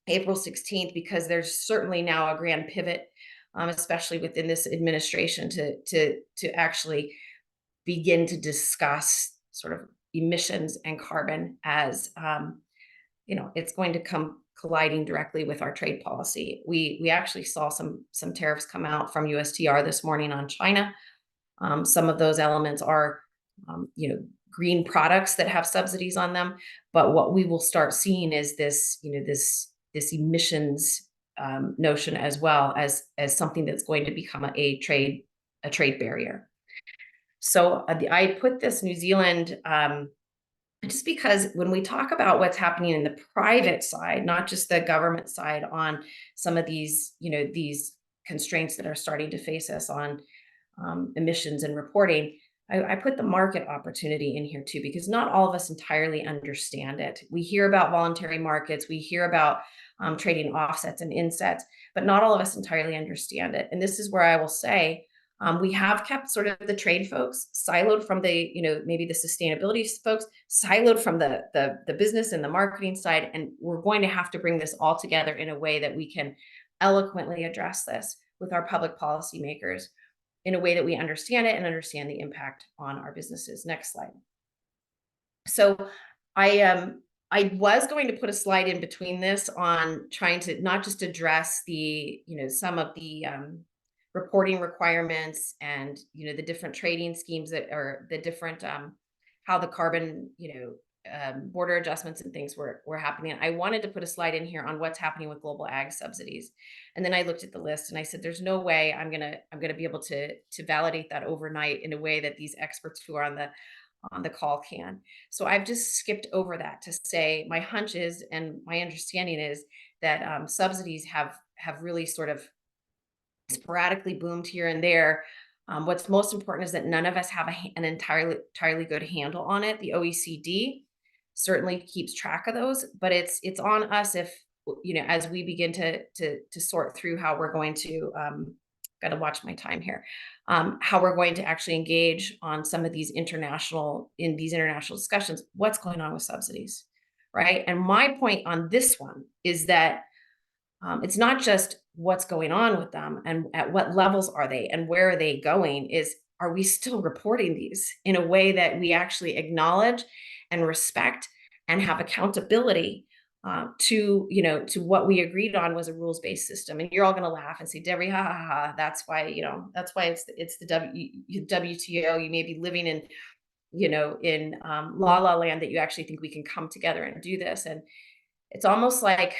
G: April 16th, because there's certainly now a grand pivot, especially within this administration, to actually begin to discuss sort of emissions and carbon as, it's going to come colliding directly with our trade policy. We actually saw some tariffs come out from USTR this morning on China. Some of those elements are, green products that have subsidies on them. But what we will start seeing is this emissions notion, as well as something that's going to become a trade barrier. So I put this New Zealand just because when we talk about what's happening in the private side, not just the government side, on some of these constraints that are starting to face us on emissions and reporting, I put the market opportunity in here too, because not all of us entirely understand it. We hear about voluntary markets, we hear about trading offsets and insets, but not all of us entirely understand it. And this is where I will say, we have kept sort of the trade folks siloed from the, maybe the sustainability folks, siloed from the business and the marketing side. And we're going to have to bring this all together in a way that we can eloquently address this with our public policymakers, in a way that we understand it and understand the impact on our businesses. Next slide. So I was going to put a slide in between this on trying to not just address the, some of the reporting requirements and, the different trading schemes that are the different, how the carbon, border adjustments and things were happening. I wanted to put a slide in here on what's happening with global ag subsidies. And then I looked at the list and I said, there's no way I'm gonna be able to validate that overnight in a way that these experts who are on the call can. So I've just skipped over that to say, my hunch is, and my understanding is, that subsidies have really sort of sporadically boomed here and there. What's most important is that none of us have an entirely good handle on it. The OECD certainly keeps track of those, but it's on us if, as we begin to sort through how we're going to, got to watch my time here, how we're going to actually engage on some of these international discussions, what's going on with subsidies, right? And my point on this one is that it's not just what's going on with them and at what levels are they and where are they going, are we still reporting these in a way that we actually acknowledge and respect and have accountability to what we agreed on was a rules-based system. And you're all going to laugh and say, Devry, ha ha ha, that's why it's the WTO. You may be living in la la land that you actually think we can come together and do this. And it's almost like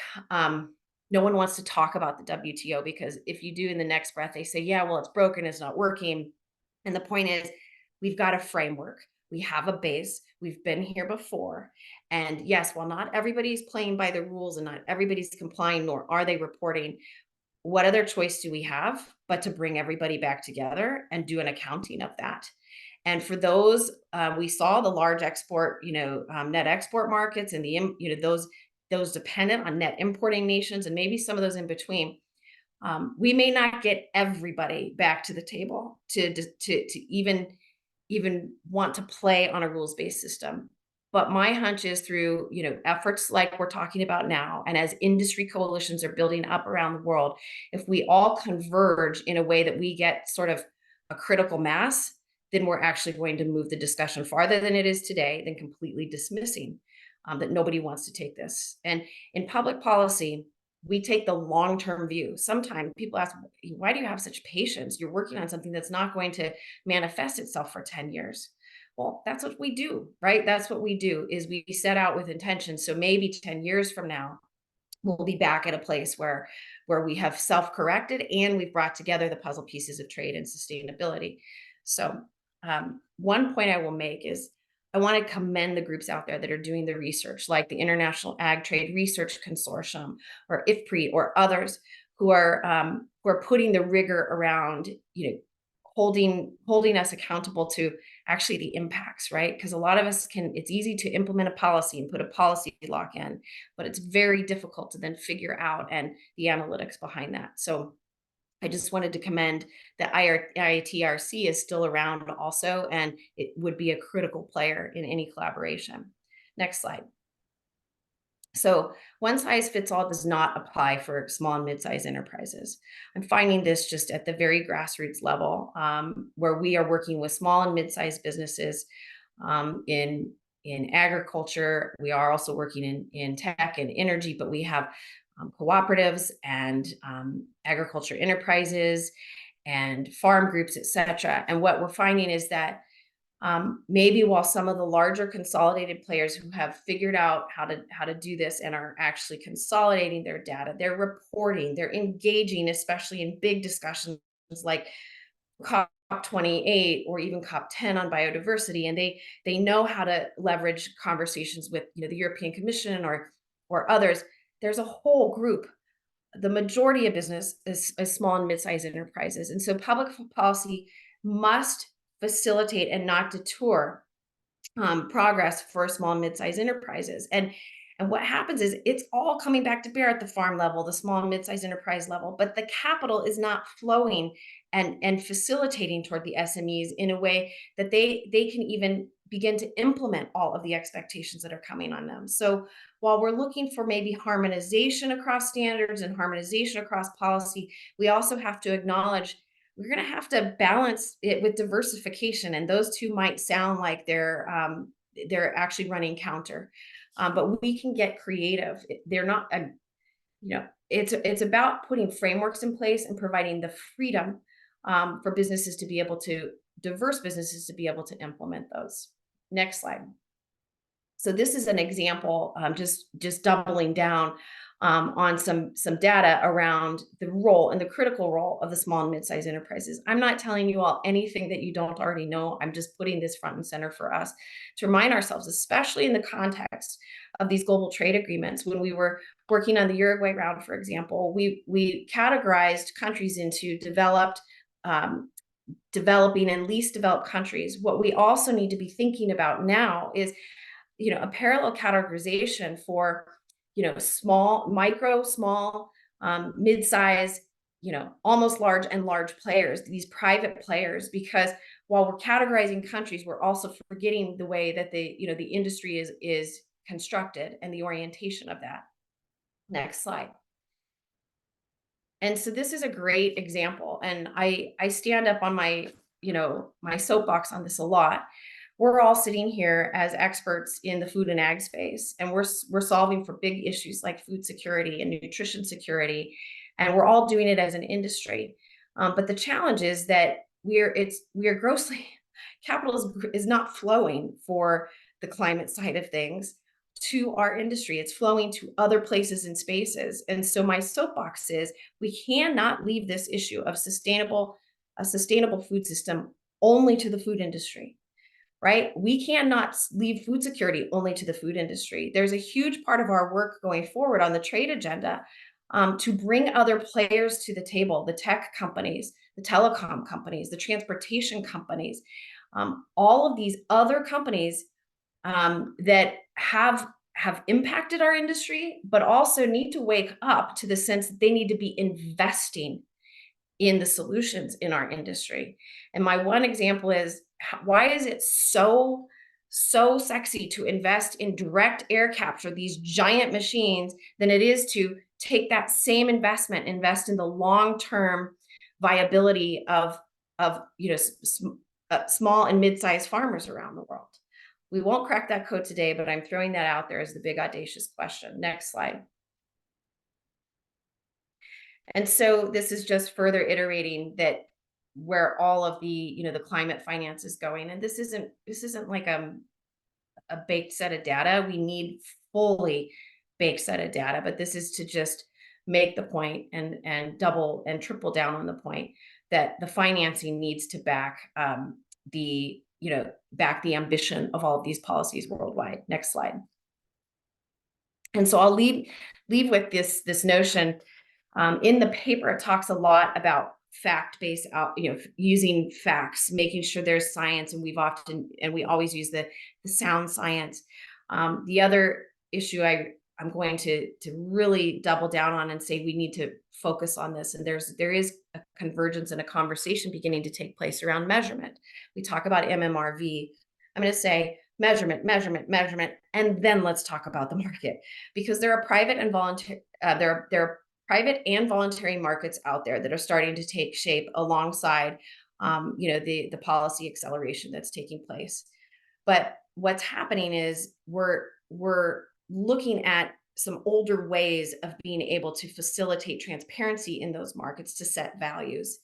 G: no one wants to talk about the WTO, because if you do, in the next breath, they say, yeah, well, it's broken, it's not working. And the point is, we've got a framework. We have a base. We've been here before. And yes, while not everybody's playing by the rules and not everybody's complying, nor are they reporting, what other choice do we have but to bring everybody back together and do an accounting of that? And for those, we saw the large export, net export markets and those dependent on net importing nations, and maybe some of those in between. We may not get everybody back to the table to even want to play on a rules-based system. But my hunch is through, efforts like we're talking about now, and as industry coalitions are building up around the world, if we all converge in a way that we get sort of a critical mass, then we're actually going to move the discussion farther than it is today, than completely dismissing that nobody wants to take this. And in public policy, we take the long-term view. Sometimes people ask, why do you have such patience? You're working on something that's not going to manifest itself for 10 years. Well, that's what we do, right? That's what we do, is we set out with intention. So maybe 10 years from now, we'll be back at a place where we have self-corrected and we've brought together the puzzle pieces of trade and sustainability. So one point I will make is, I want to commend the groups out there that are doing the research, like the International Ag Trade Research Consortium or IFPRI or others who are putting the rigor around, holding us accountable to actually the impacts, right? Because a lot of us it's easy to implement a policy and put a policy lock in, but it's very difficult to then figure out and the analytics behind that. So I just wanted to commend that IATRC is still around also, and it would be a critical player in any collaboration. Next slide. So one size fits all does not apply for small and mid-sized enterprises. I'm finding this just at the very grassroots level, where we are working with small and mid-sized businesses in agriculture. We are also working in tech and energy, but we have cooperatives and agriculture enterprises and farm groups, etc. And what we're finding is that maybe while some of the larger consolidated players who have figured out how to do this and are actually consolidating their data, they're reporting, they're engaging, especially in big discussions like COP28 or even COP10 on biodiversity, and they know how to leverage conversations with the European Commission or others. There's a whole group. The majority of business is small and mid-sized enterprises. And so public policy must facilitate and not deter progress for small and mid-sized enterprises. And what happens is it's all coming back to bear at the farm level, the small and mid-sized enterprise level, but the capital is not flowing and facilitating toward the SMEs in a way that they can even begin to implement all of the expectations that are coming on them. So while we're looking for maybe harmonization across standards and harmonization across policy, we also have to acknowledge we're going to have to balance it with diversification. And those two might sound like they're actually running counter, but we can get creative. They're not, it's about putting frameworks in place and providing the freedom for businesses to be able to, diverse businesses to be able to implement those. Next slide. So this is an example, just doubling down on some data around the role and the critical role of the small and mid-sized enterprises. I'm not telling you all anything that you don't already know. I'm just putting this front and center for us to remind ourselves, especially in the context of these global trade agreements. When we were working on the Uruguay round, for example, we categorized countries into developed, developing, and least developed countries. What we also need to be thinking about now is, a parallel categorization for, small, micro, small, mid-size, almost large and large players, these private players, because while we're categorizing countries, we're also forgetting the way that the industry is constructed and the orientation of that. Next slide. And so this is a great example. And I stand up on my, my soapbox on this a lot. We're all sitting here as experts in the food and ag space, and we're solving for big issues like food security and nutrition security, and we're all doing it as an industry. But the challenge is that we are grossly, capital is not flowing for the climate side of things to our industry. It's flowing to other places and spaces. And so my soapbox is, we cannot leave this issue of a sustainable food system only to the food industry. Right? We cannot leave food security only to the food industry. There's a huge part of our work going forward on the trade agenda to bring other players to the table, the tech companies, the telecom companies, the transportation companies, all of these other companies that have impacted our industry, but also need to wake up to the sense that they need to be investing in the solutions in our industry. And my one example is, why is it so sexy to invest in direct air capture, these giant machines, than it is to take that same investment, invest in the long-term viability of small and mid-sized farmers around the world? We won't crack that code today, but I'm throwing that out there as the big audacious question. Next slide. And so this is just further iterating that where all of the, the climate finance is going. And this isn't like a baked set of data. We need fully baked set of data, but this is to just make the point and double and triple down on the point that the financing needs to back the ambition of all of these policies worldwide. Next slide. And so I'll leave with this notion. In the paper, it talks a lot about fact-based, using facts, making sure there's science, and we always use the sound science. The other issue I'm going to really double down on and say we need to focus on this, and there is a convergence and a conversation beginning to take place around measurement. We talk about MMRV. I'm going to say measurement, and then let's talk about the market, because there are private and voluntary there are private and voluntary markets out there that are starting to take shape alongside, the policy acceleration that's taking place. But what's happening is we're looking at some older ways of being able to facilitate transparency in those markets to set values.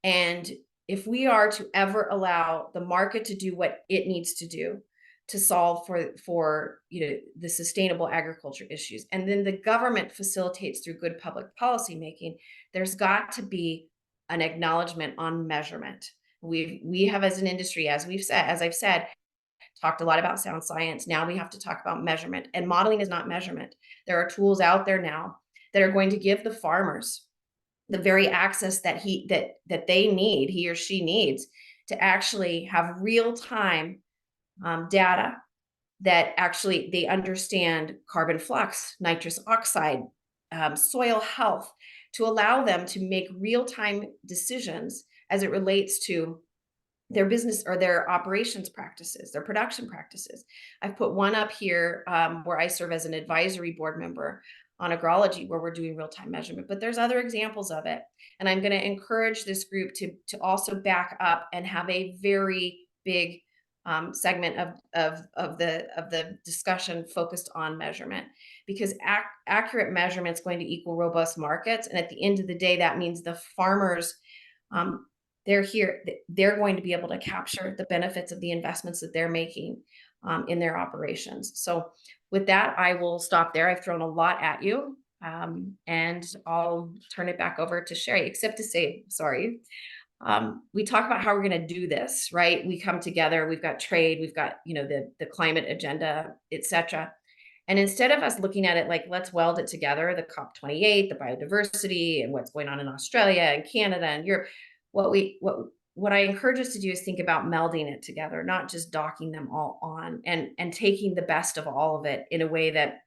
G: And if we are to ever allow the market to do what it needs to do to solve for the sustainable agriculture issues, and then the government facilitates through good public policy making, there's got to be an acknowledgement on measurement. We have, as an industry, as I've said, talked a lot about sound science. Now we have to talk about measurement, and modeling is not measurement. There are tools out there now that are going to give the farmers the very access that they need, he or she needs, to actually have real-time data that actually they understand carbon flux, nitrous oxide, soil health, to allow them to make real-time decisions as it relates to their business or their operations practices, their production practices. I've put one up here where I serve as an advisory board member on agrology, where we're doing real-time measurement, but there's other examples of it. And I'm going to encourage this group to also back up and have a very big segment of the discussion focused on measurement, because accurate measurement is going to equal robust markets. And at the end of the day, that means the farmers, they're going to be able to capture the benefits of the investments that they're making in their operations. So with that, I will stop there. I've thrown a lot at you. And I'll turn it back over to Shari, except to say, sorry. We talk about how we're going to do this, right? We come together, we've got trade, we've got, the climate agenda, etc. And instead of us looking at it like, let's weld it together, the COP28, the biodiversity, and what's going on in Australia and Canada and Europe, what I encourage us to do is think about melding it together, not just docking them all on, and taking the best of all of it in a way that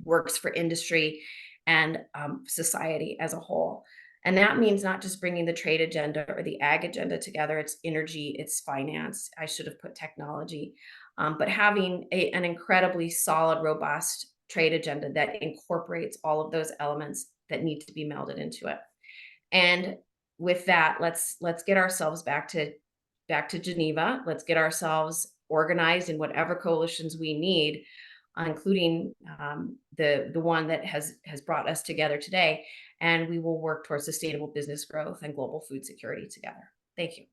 G: works for industry and society as a whole. And that means not just bringing the trade agenda or the ag agenda together, it's energy, it's finance. I should have put technology, but having an incredibly solid, robust trade agenda that incorporates all of those elements that need to be melded into it. And with that, let's get ourselves back to Geneva. Let's get ourselves organized in whatever coalitions we need, including the one that has brought us together today. And we will work towards sustainable business growth and global food security together. Thank you.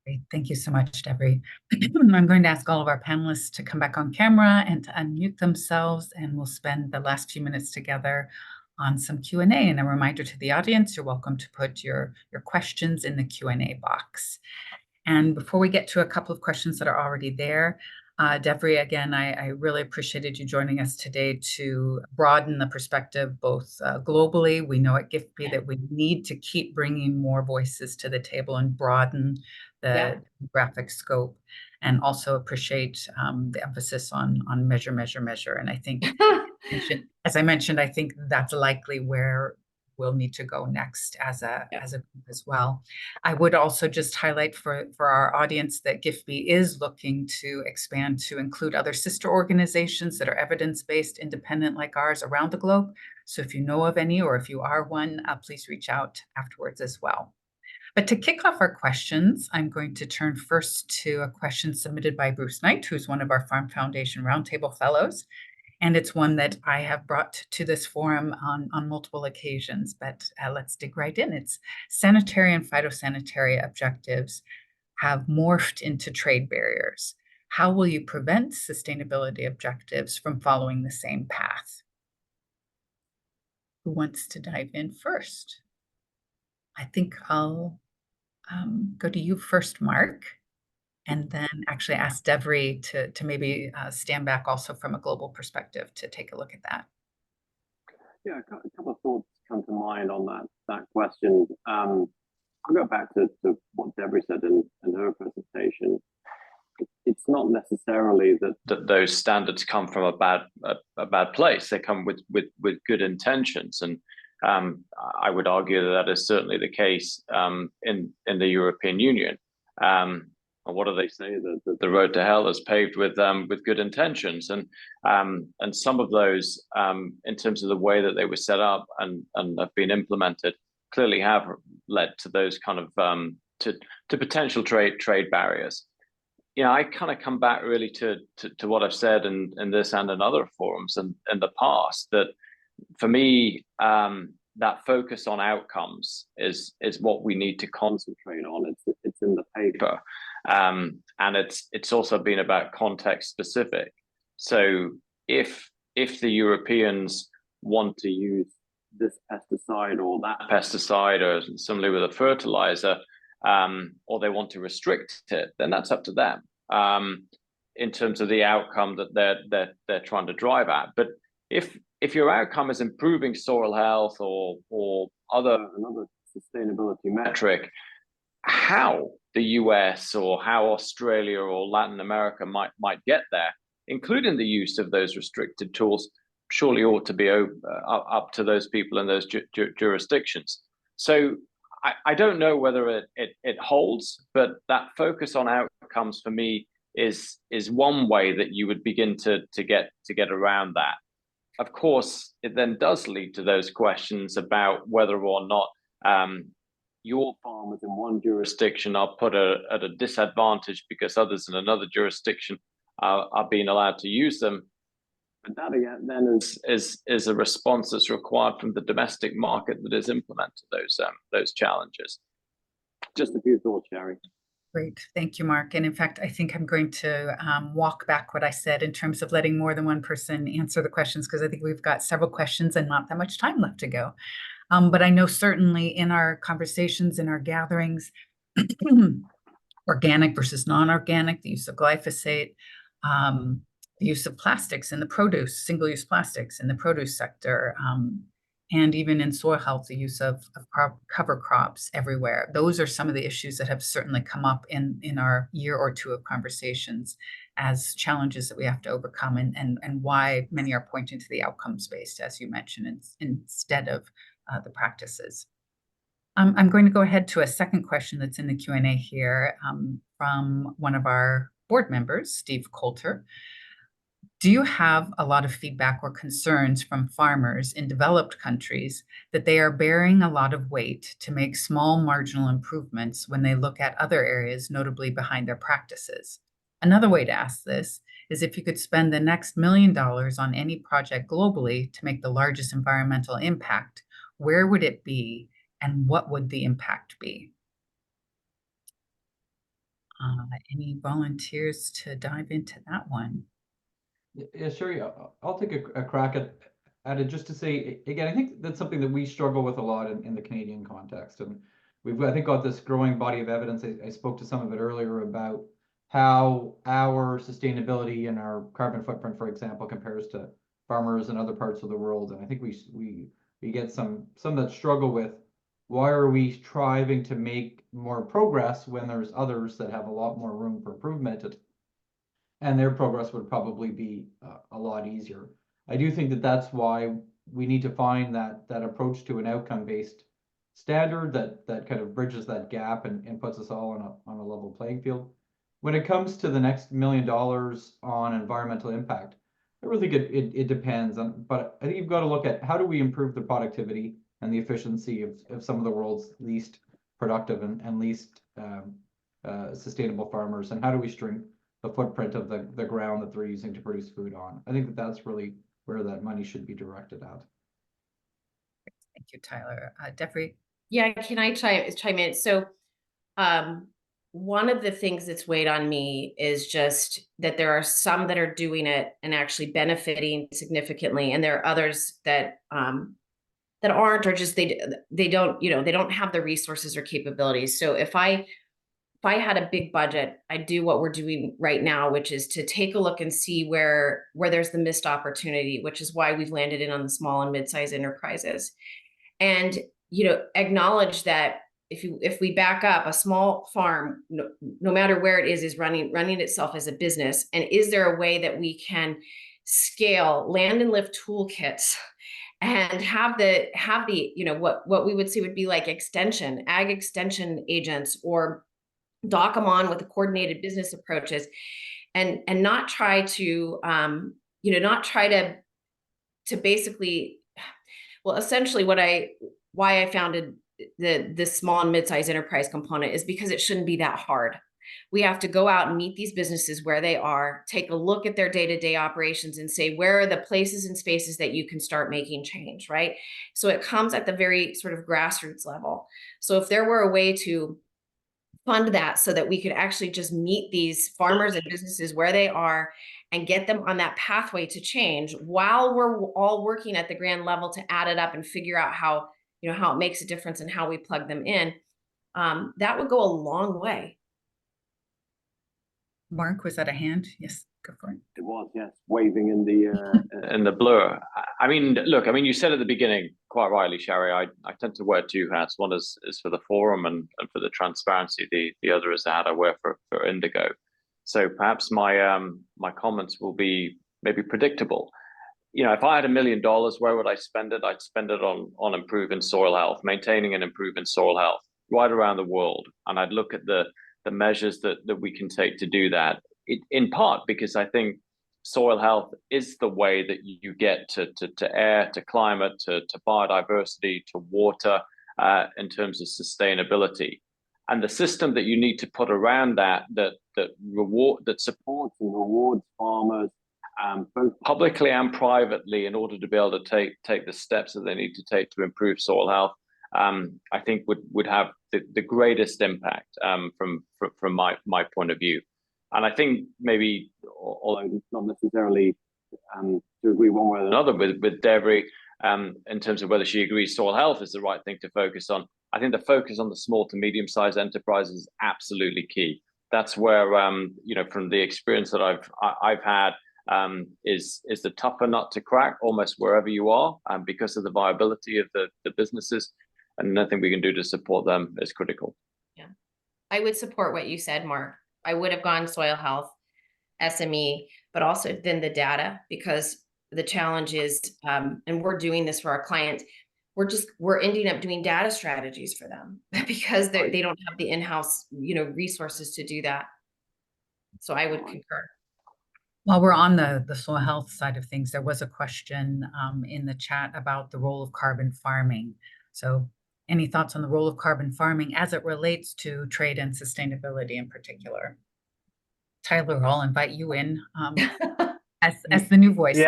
C: Great. Thank you so much, Devry. I'm going to ask all of our panelists to come back on camera and to unmute themselves, and we'll spend the last few minutes together on some Q&A. And a reminder to the audience, you're welcome to put your questions in the Q&A box. And before we get to a couple of questions that are already there, Devry, again, I really appreciated you joining us today to broaden the perspective both globally. We know at GIFP that we need to keep bringing more voices to the table and broaden the graphic scope, and also appreciate the emphasis on measure, measure, measure. And I think, as I mentioned, I think that's likely where we'll need to go next as a group as well. I would also just highlight for our audience that GIFP is looking to expand to include other sister organizations that are evidence-based, independent like ours around the globe. So if you know of any, or if you are one, please reach out afterwards as well. But to kick off our questions, I'm going to turn first to a question submitted by Bruce Knight, who's one of our Farm Foundation Roundtable Fellows. And it's one that I have brought to this forum on multiple occasions, but let's dig right in. It's sanitary and phytosanitary objectives have morphed into trade barriers. How will you prevent sustainability objectives from following the same path? Who wants to dive in first? I think I'll go to you first, Mark, and then actually ask Devry to maybe stand back also from a global perspective to take a look at that.
H: Yeah, a couple of thoughts come to mind on that question. I'll go back to what Devry said in her presentation. It's not necessarily that those standards come from a bad place. They come with good intentions, and I would argue that is certainly the case in the European Union. What do they say? The road to hell is paved with good intentions, and some of those, in terms of the way that they were set up and have been implemented, clearly have led to those kind of to potential trade barriers. I kind of come back really to what I've said in this and in other forums and in the past, that for me, that focus on outcomes is what we need to concentrate on. It's in the paper. And it's also been about context specific. So if the Europeans want to use this pesticide or that pesticide, or similarly with a fertilizer, or they want to restrict it, then that's up to them in terms of the outcome that they're trying to drive at. But if your outcome is improving soil health or another sustainability metric, how the US or how Australia or Latin America might get there, including the use of those restricted tools, surely ought to be up to those people in those jurisdictions. So I don't know whether it holds, but that focus on outcomes for me is one way that you would begin to get around that. Of course, it then does lead to those questions about whether or not your farmers in one jurisdiction are put at a disadvantage because others in another jurisdiction are being allowed to use them. But that again then is a response that's required from the domestic market that is implemented those challenges. Just a few thoughts, Shari.
C: Great. Thank you, Mark. And in fact, I think I'm going to walk back what I said in terms of letting more than one person answer the questions, because I think we've got several questions and not that much time left to go. But I know certainly in our conversations, in our gatherings, organic versus non-organic, the use of glyphosate, the use of plastics in the produce, single-use plastics in the produce sector, and even in soil health, the use of cover crops everywhere. Those are some of the issues that have certainly come up in our year or two of conversations as challenges that we have to overcome, and why many are pointing to the outcomes-based, as you mentioned, instead of the practices. I'm going to go ahead to a second question that's in the Q&A here from one of our board members, Steve Coulter. Do you have a lot of feedback or concerns from farmers in developed countries that they are bearing a lot of weight to make small marginal improvements when they look at other areas notably behind their practices? Another way to ask this is if you could spend the next $1 million on any project globally to make the largest environmental impact, where would it be and what would the impact be? Any volunteers to dive into that one?
F: Yeah, Shari, I'll take a crack at it, just to say, again, I think that's something that we struggle with a lot in the Canadian context. And we've, I think, got this growing body of evidence. I spoke to some of it earlier about how our sustainability and our carbon footprint, for example, compares to farmers in other parts of the world. And I think we get some that struggle with, why are we striving to make more progress when there's others that have a lot more room for improvement, and their progress would probably be a lot easier. I do think that that's why we need to find that approach to an outcome-based standard that kind of bridges that gap and puts us all on a level playing field. When it comes to the next $1 million on environmental impact, I really think it depends on, but I think you've got to look at how do we improve the productivity and the efficiency of some of the world's least productive and least sustainable farmers, and how do we shrink the footprint of the ground that they're using to produce food on. I think that's really where that money should be directed at.
C: Thank you, Tyler. Devry?
G: Yeah, can I chime in? So one of the things that's weighed on me is just that there are some that are doing it and actually benefiting significantly, and there are others that that aren't, or just they don't, they don't have the resources or capabilities. So if I had a big budget, I'd do what we're doing right now, which is to take a look and see where there's the missed opportunity, which is why we've landed in on the small and mid-sized enterprises. And, acknowledge that if we back up, a small farm, no matter where it is running itself as a business. And is there a way that we can scale land and lift toolkits and have the what we would see would be like ag extension agents, or dock them on with the coordinated business approaches, and not try to to basically, well, essentially why I founded the small and mid-sized enterprise component is because it shouldn't be that hard. We have to go out and meet these businesses where they are, take a look at their day-to-day operations and say, where are the places and spaces that you can start making change, right? So it comes at the very sort of grassroots level. So if there were a way to fund that so that we could actually just meet these farmers and businesses where they are and get them on that pathway to change, while we're all working at the grand level to add it up and figure out how it makes a difference and how we plug them in, that would go a long way.
C: Mark, was that a hand? Yes, go for it.
H: It was, yes, waving in the
E: in the blur. I mean, look, you said at the beginning, quite rightly, Shari, I tend to wear two hats. One is for the forum and for the transparency. The other is the hat I wear for Indigo. So perhaps my comments will be maybe predictable. If I had $1 million, where would I spend it? I'd spend it on improving soil health, maintaining and improving soil health right around the world. And I'd look at the measures that we can take to do that, in part because I think soil health is the way that you get to air, to climate, to biodiversity, to water, in terms of sustainability. And the system that you need to put around that supports and rewards farmers, both publicly and privately, in order to be able to take the steps that they need to take to improve soil health. I think would have the greatest impact from my point of view. And I think maybe, although not necessarily to agree one way or another with Devry, in terms of whether she agrees soil health is the right thing to focus on, I think the focus on the small to medium-sized enterprises is absolutely key. That's where, from the experience that I've had, is the tougher nut to crack almost wherever you are, because of the viability of the businesses, and nothing we can do to support them is critical.
G: Yeah, I would support what you said, Mark. I would have gone soil health, SME, but also then the data, because the challenge is, and we're doing this for our clients, we're ending up doing data strategies for them because they don't have the in-house, resources to do that. So I would concur.
C: While we're on the soil health side of things, there was a question in the chat about the role of carbon farming. So any thoughts on the role of carbon farming as it relates to trade and sustainability in particular? Tyler, I'll invite you in as the new voice.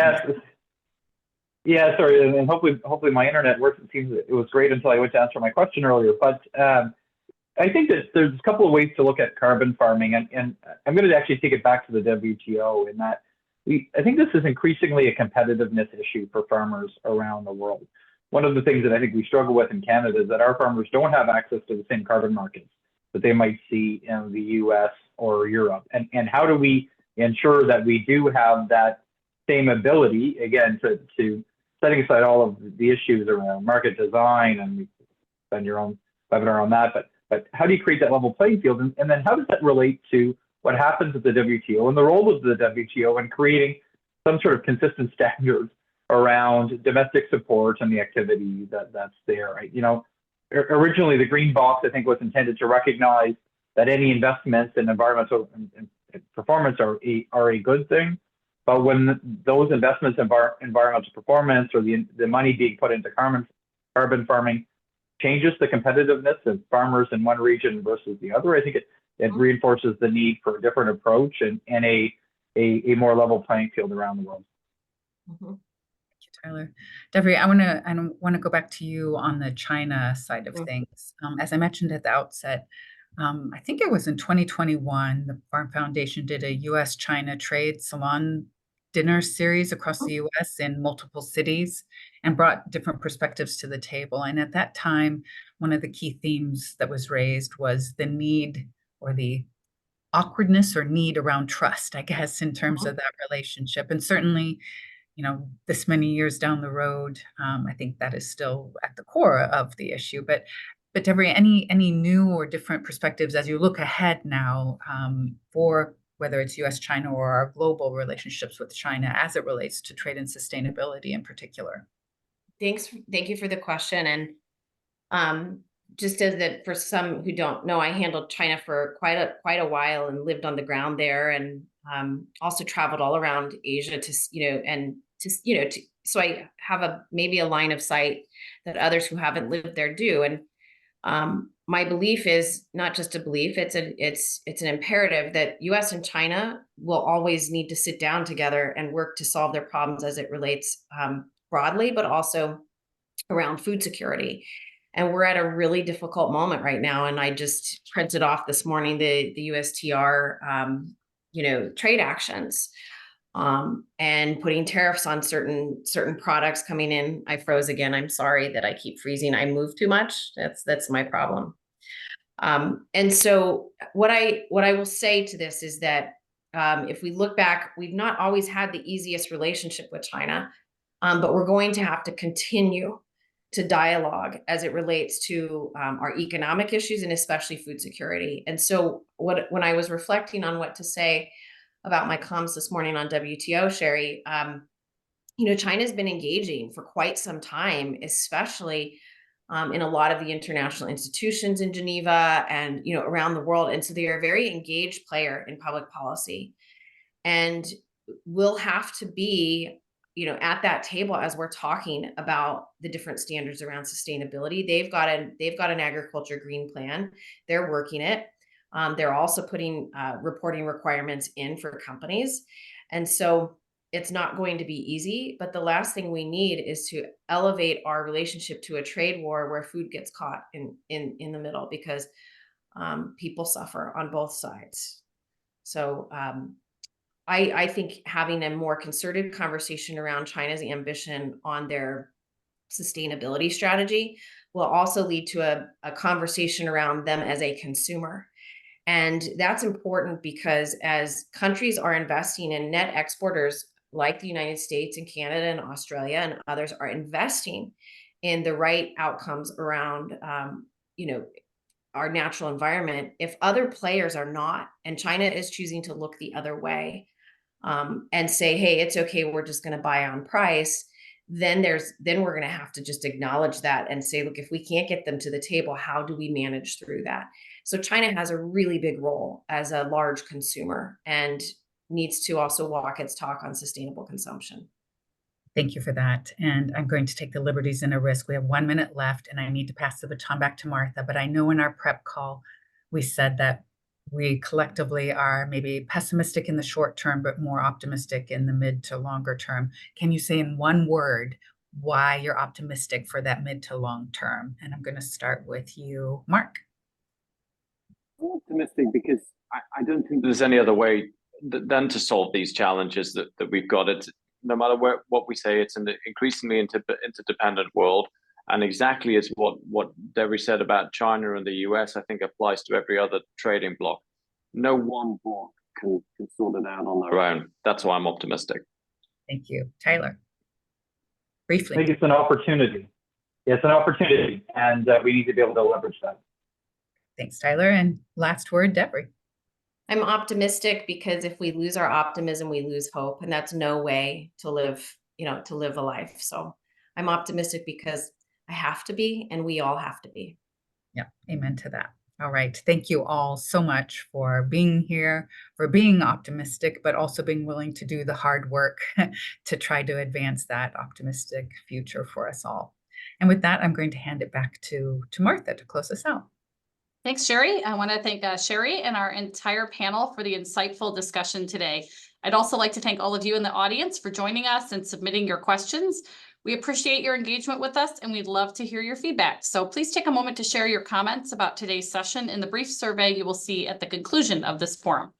I: Yeah, sorry, and hopefully my internet works. It seems that it was great until I went to answer my question earlier. But I think that there's a couple of ways to look at carbon farming, and I'm going to actually take it back to the WTO in that I think this is increasingly a competitiveness issue for farmers around the world. One of the things that I think we struggle with in Canada is that our farmers don't have access to the same carbon markets that they might see in the US or Europe. And how do we ensure that we do have that same ability, again, to setting aside all of the issues around market design, and we spend your own webinar on that, but how do you create that level playing field? And then how does that relate to what happens at the WTO and the role of the WTO in creating some sort of consistent standards around domestic support and the activity that's there, right? Originally the green box, I think, was intended to recognize that any investments in environmental performance are a good thing. But when those investments in environmental performance, or the money being put into carbon farming, changes the competitiveness of farmers in one region versus the other, I think it reinforces the need for a different approach and a more level playing field around the world.
C: Thank you, Tyler. Devry, I want to go back to you on the China side of things. As I mentioned at the outset, I think it was in 2021, the Farm Foundation did a U.S.-China trade salon dinner series across the U.S. in multiple cities and brought different perspectives to the table. And at that time, one of the key themes that was raised was the need, or the awkwardness or need around trust, I guess, in terms of that relationship. And certainly, this many years down the road, I think that is still at the core of the issue. But Devry, any new or different perspectives as you look ahead now for whether it's U.S., China, or our global relationships with China as it relates to trade and sustainability in particular?
G: Thank you for the question. And just as that, for some who don't know, I handled China for quite a while and lived on the ground there, and also traveled all around Asia so I have maybe a line of sight that others who haven't lived there do. And my belief is not just a belief; it's an imperative that U.S. and China will always need to sit down together and work to solve their problems as it relates broadly, but also around food security. And we're at a really difficult moment right now. And I just printed off this morning the USTR trade actions, and putting tariffs on certain products coming in. I froze again. I'm sorry that I keep freezing. I move too much. That's my problem. And so what I will say to this is that if we look back, we've not always had the easiest relationship with China, but we're going to have to continue to dialogue as it relates to our economic issues, and especially food security. And so when I was reflecting on what to say about my comments this morning on WTO, Shari, China's been engaging for quite some time, especially in a lot of the international institutions in Geneva and around the world. And so they are a very engaged player in public policy, and will have to be at that table as we're talking about the different standards around sustainability. They've got an agriculture green plan. They're working it. They're also putting reporting requirements in for companies. And so it's not going to be easy, but the last thing we need is to elevate our relationship to a trade war where food gets caught in the middle, because people suffer on both sides. So I think having a more concerted conversation around China's ambition on their sustainability strategy will also lead to a conversation around them as a consumer. And that's important because as countries are investing in net exporters like the United States and Canada and Australia and others are investing in the right outcomes around, our natural environment, if other players are not, and China is choosing to look the other way, and say, hey, it's okay, we're just going to buy on price, then we're going to have to just acknowledge that and say, look, if we can't get them to the table, how do we manage through that? So China has a really big role as a large consumer and needs to also walk its talk on sustainable consumption.
C: Thank you for that. And I'm going to take the liberties and a risk. We have 1 minute left and I need to pass the baton back to Martha, but I know in our prep call, we said that we collectively are maybe pessimistic in the short term, but more optimistic in the mid to longer term. Can you say in one word why you're optimistic for that mid to long term? And I'm going to start with you, Mark.
H: I'm optimistic because I don't think
E: there's any other way than to solve these challenges that we've got. It, no matter what we say, it's an increasingly interdependent world. And exactly as what Devry said about China and the US, I think applies to every other trading bloc. No one bloc can sort it out on their own. That's why I'm optimistic.
C: Thank you. Tyler, briefly.
I: I think it's an opportunity. It's an opportunity, and we need to be able to leverage that.
C: Thanks, Tyler. And last word, Devry.
G: I'm optimistic because if we lose our optimism, we lose hope, and that's no way to live, to live a life. So I'm optimistic because I have to be, and we all have to be.
C: Yeah, amen to that. All right. Thank you all so much for being here, for being optimistic, but also being willing to do the hard work to try to advance that optimistic future for us all. And with that, I'm going to hand it back to Martha to close us out.
B: Thanks, Shari. I want to thank Shari and our entire panel for the insightful discussion today. I'd also like to thank all of you in the audience for joining us and submitting your questions. We appreciate your engagement with us and we'd love to hear your feedback. So please take a moment to share your comments about today's session in the brief survey you will see at the conclusion of this forum.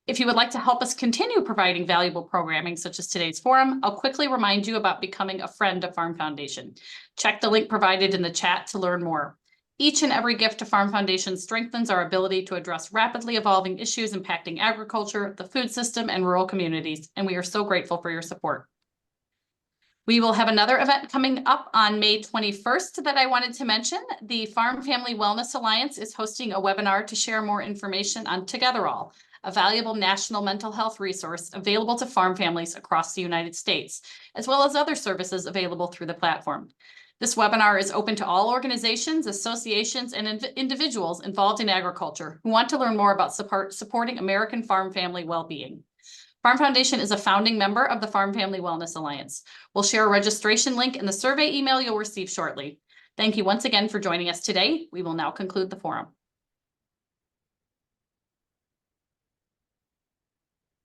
B: If you would like to help us continue providing valuable programming such as today's forum, I'll quickly remind you about becoming a friend of Farm Foundation. Check the link provided in the chat to learn more. Each and every gift to Farm Foundation strengthens our ability to address rapidly evolving issues impacting agriculture, the food system, and rural communities, and we are so grateful for your support. We will have another event coming up on May 21st that I wanted to mention. The Farm Family Wellness Alliance is hosting a webinar to share more information on Togetherall, a valuable national mental health resource available to farm families across the United States, as well as other services available through the platform. This webinar is open to all organizations, associations, and individuals involved in agriculture who want to learn more about supporting American farm family well-being. Farm Foundation is a founding member of the Farm Family Wellness Alliance. We'll share a registration link in the survey email you'll receive shortly. Thank you once again for joining us today. We will now conclude the forum.